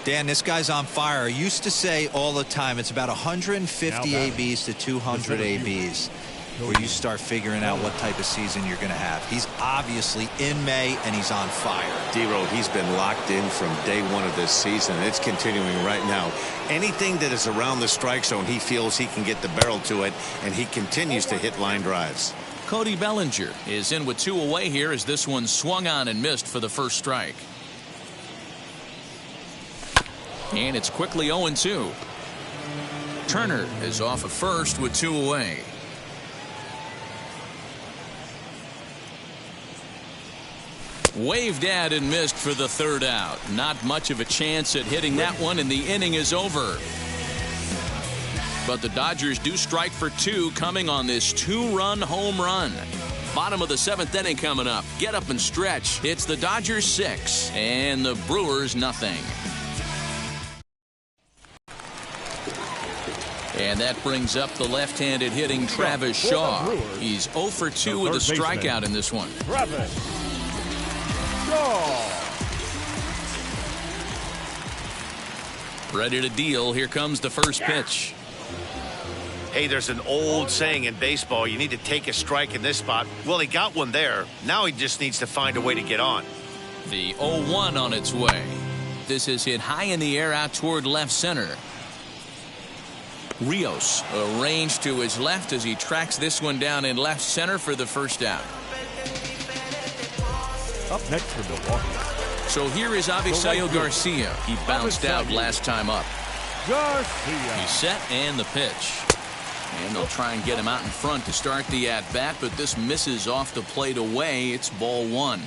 Dan, this guy's on fire. I used to say all the time it's about 150 ABs to 200 ABs where you start figuring out what type of season you're going to have. He's obviously in May and he's on fire. D-Road, he's been locked in from day 1 of this season. It's continuing right now. Anything that is around the strike zone, he feels he can get the barrel to it, and he continues to hit line drives. Cody Bellinger is in with 2 away here as this one swung on and missed for the first strike. And it's quickly 0-2. Turner is off at first with 2 away. Waved at and missed for the 3rd out. Not much of a chance at hitting that one, and the inning is over. But the Dodgers do strike for 2 coming on this 2-run home run. Bottom of the 7th inning coming up. Get up and stretch. It's the Dodgers 6 and the Brewers nothing. And that brings up the left-handed hitting Travis Shaw. He's 0 for 2 with a strikeout in this one. Travis. Ready to deal. Here comes the first pitch. Hey, there's an old saying in baseball, you need to take a strike in this spot. Well, he got one there. Now he just needs to find a way to get on. The 0-1 on its way. This is hit high in the air out toward left center. Rios arranged to his left as he tracks this one down in left center for the first out. Up next for Milwaukee. So here is Avisail Garcia. He bounced out last time up. Garcia. He's set and the pitch. And they'll try and get him out in front to start the at-bat, but this misses off the plate away. It's ball one.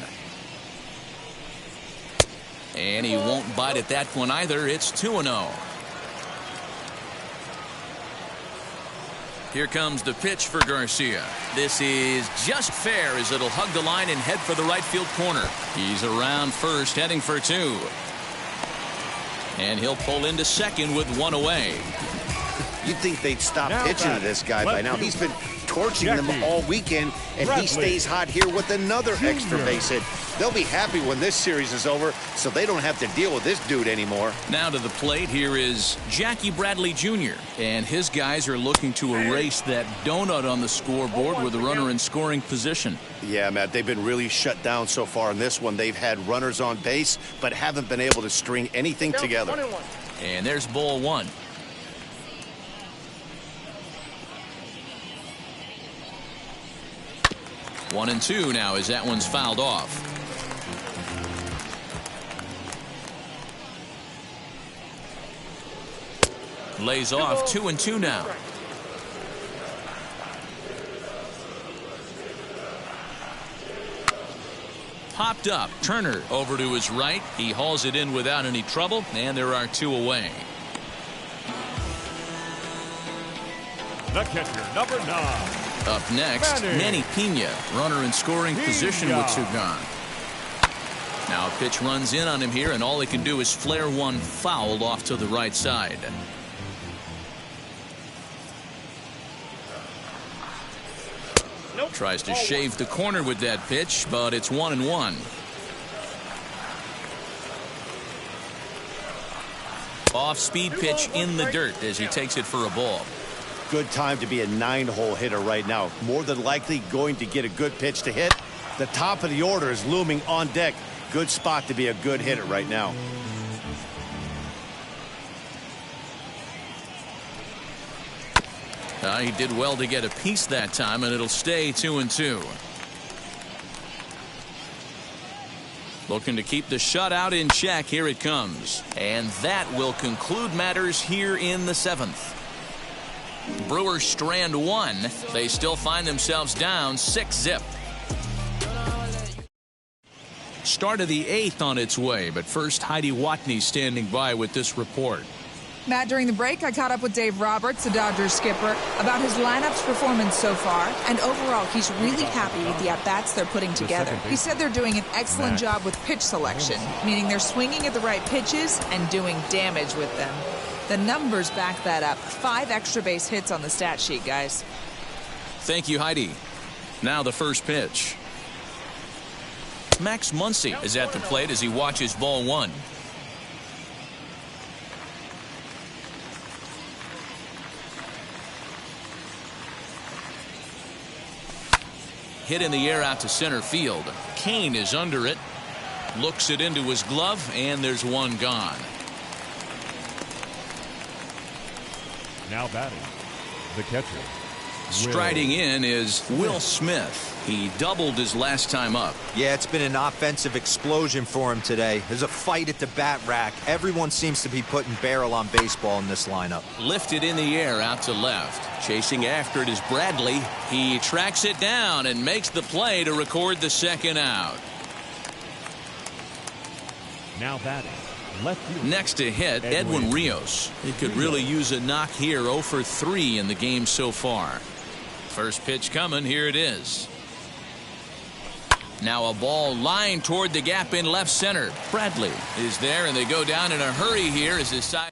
And he won't bite at that one either. It's 2-0. Here comes the pitch for Garcia. This is just fair as it'll hug the line and head for the right field corner. He's around first, heading for two. And he'll pull into second with one away. You'd think they'd stop pitching to this guy by now. He's been torching them all weekend, and he stays hot here with another extra base hit. They'll be happy when this series is over, so they don't have to deal with this dude anymore. Now to the plate, here is Jackie Bradley Jr., and his guys are looking to erase that donut on the scoreboard with a runner in scoring position. Yeah, Matt, they've been really shut down so far in this one. They've had runners on base, but haven't been able to string anything together. And there's ball one. One and two now as that one's fouled off. Lays off 2-2 now. Popped up. Turner over to his right. He hauls it in without any trouble, and there are two away. The catcher, number 9. Up next, Manny Pena, runner in scoring position with two gone. Now a pitch runs in on him here, and all he can do is flare one foul off to the right side. Tries to shave the corner with that pitch, but it's 1-1. Off-speed pitch in the dirt as he takes it for a ball. Good time to be a 9-hole hitter right now. More than likely going to get a good pitch to hit. The top of the order is looming on deck. Good spot to be a good hitter right now. He did well to get a piece that time, and it'll stay 2-2. Looking to keep the shutout in check. Here it comes. And that will conclude matters here in the 7th. Brewers strand one. They still find themselves down 6-0. Start of the 8th on its way, but first Heidi Watney standing by with this report. Matt, during the break, I caught up with Dave Roberts, the Dodgers skipper, about his lineup's performance so far, and overall, he's really happy with the at-bats they're putting together. He said they're doing an excellent job with pitch selection, meaning they're swinging at the right pitches and doing damage with them. The numbers back that up. 5 extra base hits on the stat sheet, guys. Thank you, Heidi. Now the first pitch. Max Muncy is at the plate as he watches ball one. Hit in the air out to center field. Kane is under it. Looks it into his glove, and there's one gone. Now batting, the catcher. Striding in is Will Smith. He doubled his last time up. Yeah, it's been an offensive explosion for him today. There's a fight at the bat rack. Everyone seems to be putting barrel on baseball in this lineup. Lifted in the air out to left. Chasing after it is Bradley. He tracks it down and makes the play to record the second out. Now batting, left field. Next to hit, Edwin Rios. He could really use a knock here. 0 for 3 in the game so far. First pitch coming. Here it is. Now a ball lined toward the gap in left center. Bradley is there, and they go down in a hurry here as his side.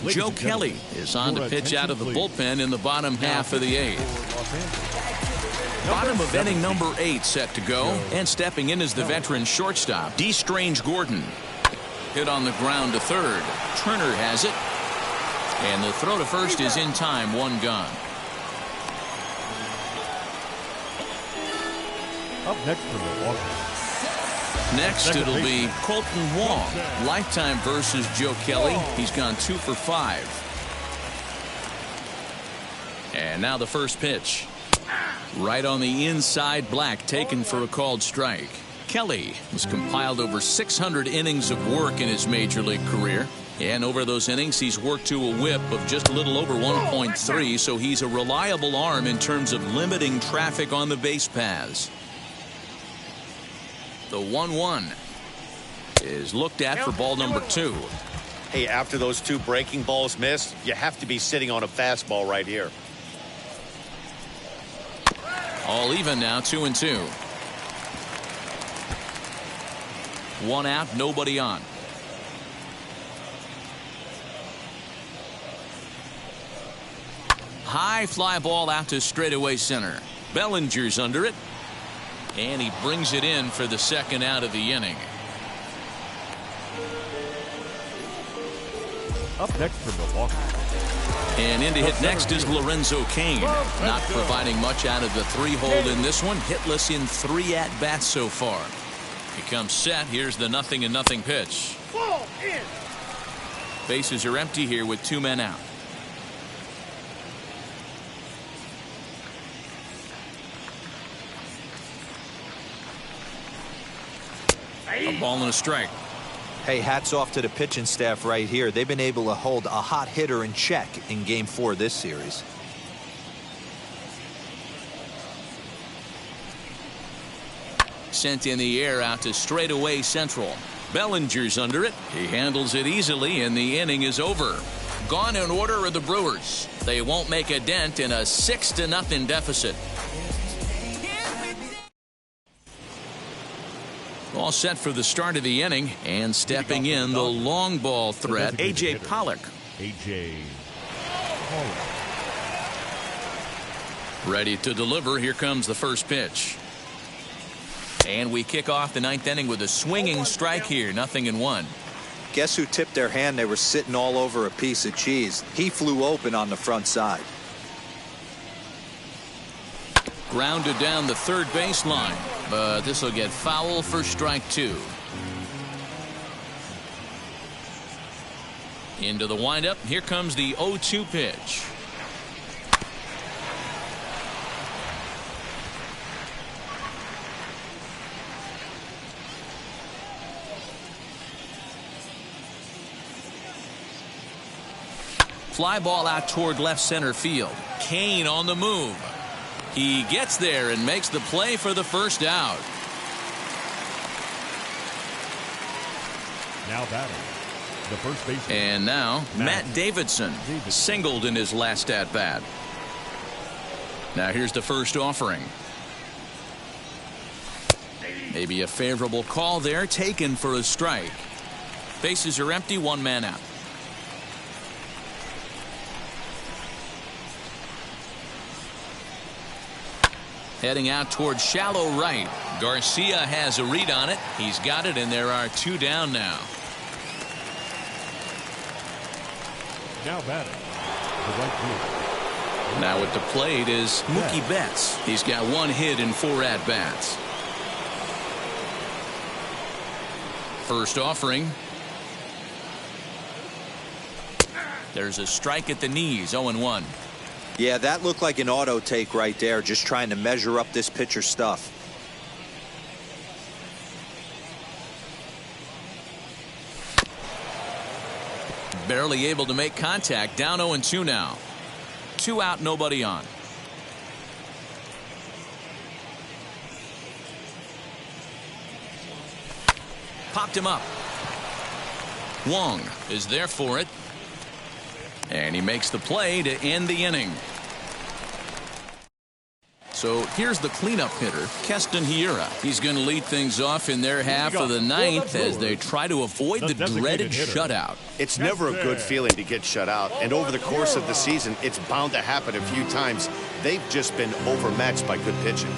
Joe Kelly is on to pitch out of the bullpen in the bottom half of the 8th. Bottom of inning number 8 set to go, and stepping in is the veteran shortstop, D. Strange Gordon. Hit on the ground to third. Turner has it, and the throw to first is in time. One gone. Up next for Milwaukee. Next, it'll be Colton Wong. Lifetime versus Joe Kelly. He's gone 2 for 5. And now the first pitch. Right on the inside, Black taken for a called strike. Kelly has compiled over 600 innings of work in his major league career. And over those innings, he's worked to a whip of just a little over 1.3, so he's a reliable arm in terms of limiting traffic on the base paths. The 1-1 is looked at for ball number 2. Hey, after those 2 breaking balls missed, you have to be sitting on a fastball right here. All even now, 2-2. 1 out, nobody on. High fly ball out to straightaway center. Bellinger's under it. And he brings it in for the second out of the inning. Up next for Milwaukee. And in to hit next is Lorenzo Cain. Not providing much out of the 3-hole in this one. Hitless in 3 at-bats so far. He comes set. Here's the 0-0 pitch. Bases are empty here with 2 men out. A ball and a strike. Hey, hats off to the pitching staff right here. They've been able to hold a hot hitter in check in Game 4 this series. Sent in the air out to straightaway central. Bellinger's under it. He handles it easily, and the inning is over. Gone in order are the Brewers. They won't make a dent in a 6-0 deficit. All set for the start of the inning, and stepping in the long ball threat, A.J. Pollock. A.J. Pollock. Ready to deliver. Here comes the first pitch. And we kick off the 9th inning with a swinging strike here. 0-1. Guess who tipped their hand? They were sitting all over a piece of cheese. He flew open on the front side. Grounded down the third baseline, but this will get foul for strike 2. Into the windup. Here comes the 0-2 pitch. Fly ball out toward left center field. Cain on the move. He gets there and makes the play for the first out. Now batting, the first baseman. And now Matt Davidson singled in his last at bat. Now here's the first offering. Maybe a favorable call there, taken for a strike. Bases are empty, 1 man out. Heading out towards shallow right. Garcia has a read on it. He's got it, and there are 2 down now. Now batting, the right field. Now at the plate is Mookie Betts. He's got 1 hit in 4 at-bats. First offering. There's a strike at the knees, 0-1. Yeah, that looked like an auto take right there, just trying to measure up this pitcher's stuff. Barely able to make contact. Down 0-2 now. 2 out, nobody on. Popped him up. Wong is there for it. And he makes the play to end the inning. So here's the cleanup hitter, Keston Hiura. He's going to lead things off in their half of the 9th as they try to avoid the dreaded shutout. It's never a good feeling to get shut out, and over the course of the season, it's bound to happen a few times. They've just been overmatched by good pitching.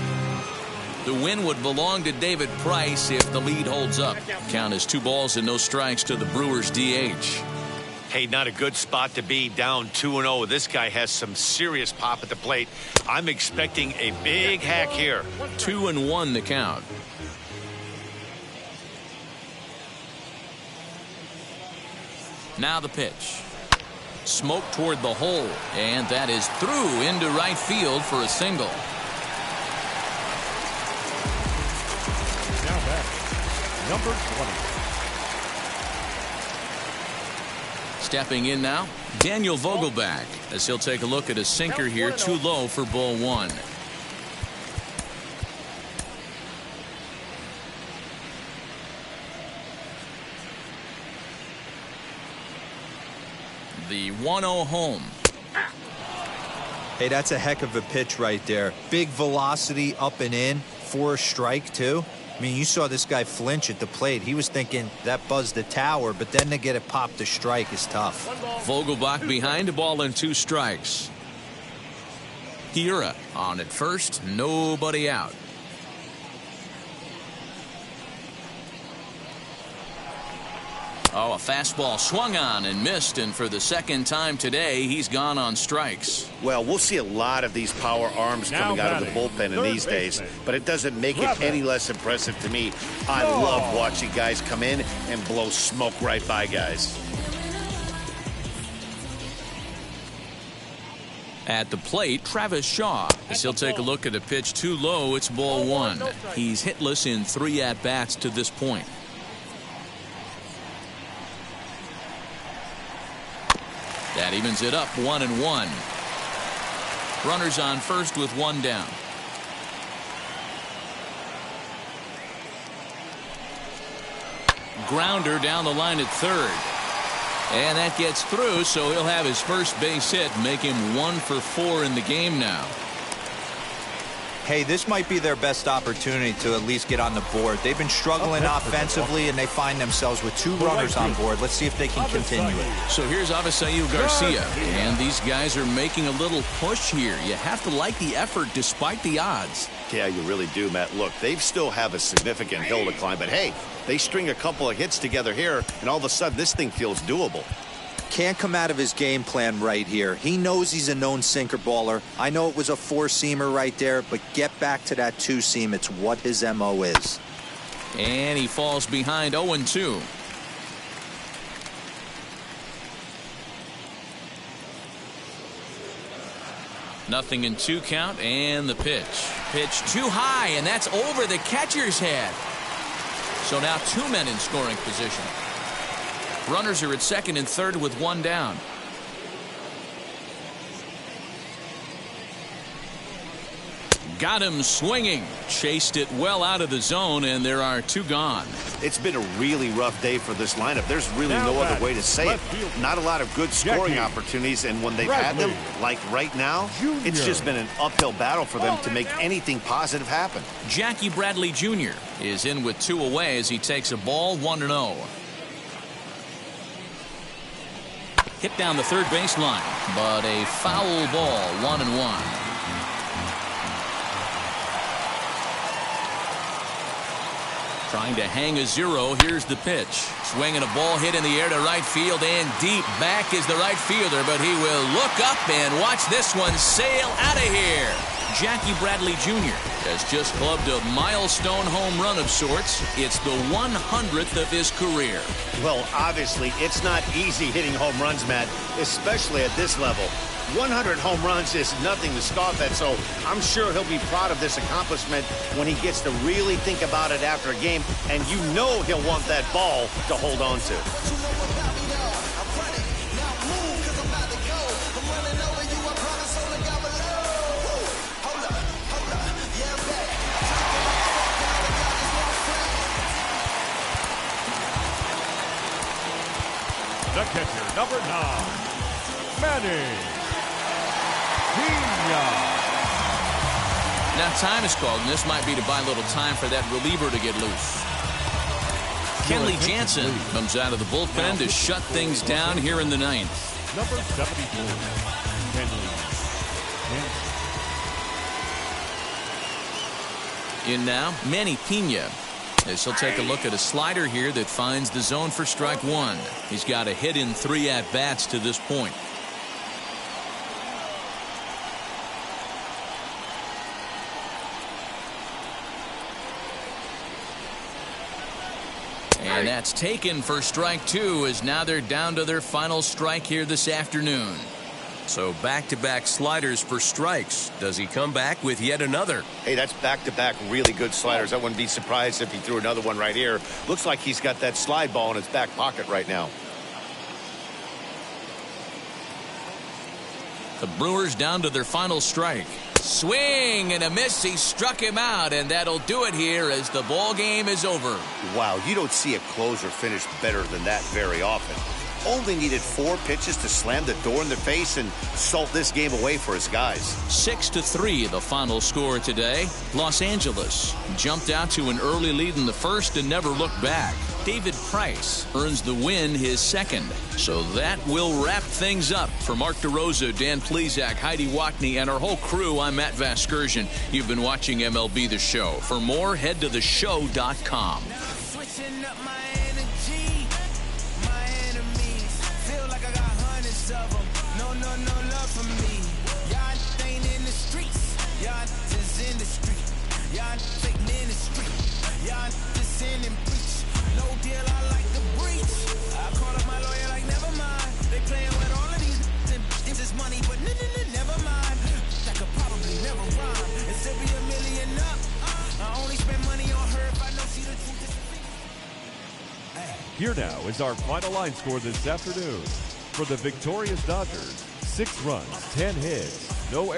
The win would belong to David Price if the lead holds up. Count is 2 balls and no strikes to the Brewers DH. Hey, not a good spot to be, down 2-0. This guy has some serious pop at the plate. I'm expecting a big hack here. 2-1 the count. Now the pitch. Smoke toward the hole, and that is through into right field for a single. Now back, number 20. Stepping in now, Daniel Vogelback, as he'll take a look at a sinker here, too low for ball one. The 1-0 home. Hey, that's a heck of a pitch right there. Big velocity up and in for a strike, too. I mean, you saw this guy flinch at the plate. He was thinking that buzzed the tower, but then to get it popped to strike is tough. Vogelbach behind, a ball and 2 strikes. Hiura on at first, nobody out. Oh, a fastball swung on and missed, and for the second time today, he's gone on strikes. Well, we'll see a lot of these power arms coming out of the bullpen in these days, but it doesn't make it any less impressive to me. I love watching guys come in and blow smoke right by guys. At the plate, Travis Shaw, as he'll take a look at a pitch too low. It's ball one. He's hitless in 3 at-bats to this point. That evens it up 1-1. Runners on first with 1 down. Grounder down the line at third. And that gets through, so he'll have his first base hit, make him 1 for 4 in the game now. Hey, this might be their best opportunity to at least get on the board. They've been struggling offensively, and they find themselves with 2 runners on board. Let's see if they can continue it. So here's Avisail Garcia, and these guys are making a little push here. You have to like the effort despite the odds. Yeah, you really do, Matt. Look, they still have a significant hill to climb, but hey, they string a couple of hits together here, and all of a sudden this thing feels doable. Can't come out of his game plan right here. He knows he's a known sinker baller. I know it was a 4-seamer right there, but get back to that 2-seam. It's what his MO is. And he falls behind 0-2. Nothing in 2 count, and the pitch. Pitch too high, and that's over the catcher's head. So now 2 men in scoring position. Runners are at second and third with 1 down. Got him swinging. Chased it well out of the zone, and there are 2 gone. It's been a really rough day for this lineup. There's really no other way to say it. Not a lot of good scoring opportunities, and when they've had them, like right now, it's just been an uphill battle for them to make anything positive happen. Jackie Bradley Jr. is in with 2 away as he takes a ball 1-0. Hit down the third baseline, but a foul ball, 1-1. Trying to hang a 0. Here's the pitch. Swinging a ball hit in the air to right field, and deep back is the right fielder, but he will look up and watch this one sail out of here. Jackie Bradley Jr. has just clubbed a milestone home run of sorts. It's the 100th of his career. Well, obviously, it's not easy hitting home runs, Matt, especially at this level. 100 home runs is nothing to scoff at, so I'm sure he'll be proud of this accomplishment when he gets to really think about it after a game, and you know he'll want that ball to hold on to. The catcher, number 9, Manny Pena. Now time is called, and this might be to buy a little time for that reliever to get loose. Kenley Jansen comes out of the bullpen to shut things down here in the 9th. Number 74, Kenley Jansen. In now, Manny Pena, as he'll take a look at a slider here that finds the zone for strike 1. He's got a hit in 3 at-bats to this point. And that's taken for strike 2, as now they're down to their final strike here this afternoon. So back-to-back sliders for strikes. Does he come back with yet another? Hey, that's back-to-back really good sliders. I wouldn't be surprised if he threw another one right here. Looks like he's got that slide ball in his back pocket right now. The Brewers down to their final strike. Swing and a miss. He struck him out, and that'll do it here as the ball game is over. Wow, you don't see a closer finish better than that very often. Only needed 4 pitches to slam the door in their face and salt this game away for his guys. 6-3 the final score today. Los Angeles jumped out to an early lead in the first and never looked back. David Price earns the win, his second. So that will wrap things up. For Mark DeRosa, Dan Plezak, Heidi Watney, and our whole crew, I'm Matt Vasgersian. You've been watching MLB The Show. For more, head to theshow.com. Switching up my energy, my enemies feel like I got hundreds of them. No love for me. Y'all ain't in the streets, y'all is in the street. Y'all fake ministry, y'all just in and preach. No deal, I like the breach. I call up my lawyer like, never mind. They playing with all of these this is money, but never mind. That could probably never rhyme. And still be $1 million up. I only spend money on her if I know she the truth. Here now is our final line score this afternoon. For the victorious Dodgers, 6 runs, 10 hits, no errors.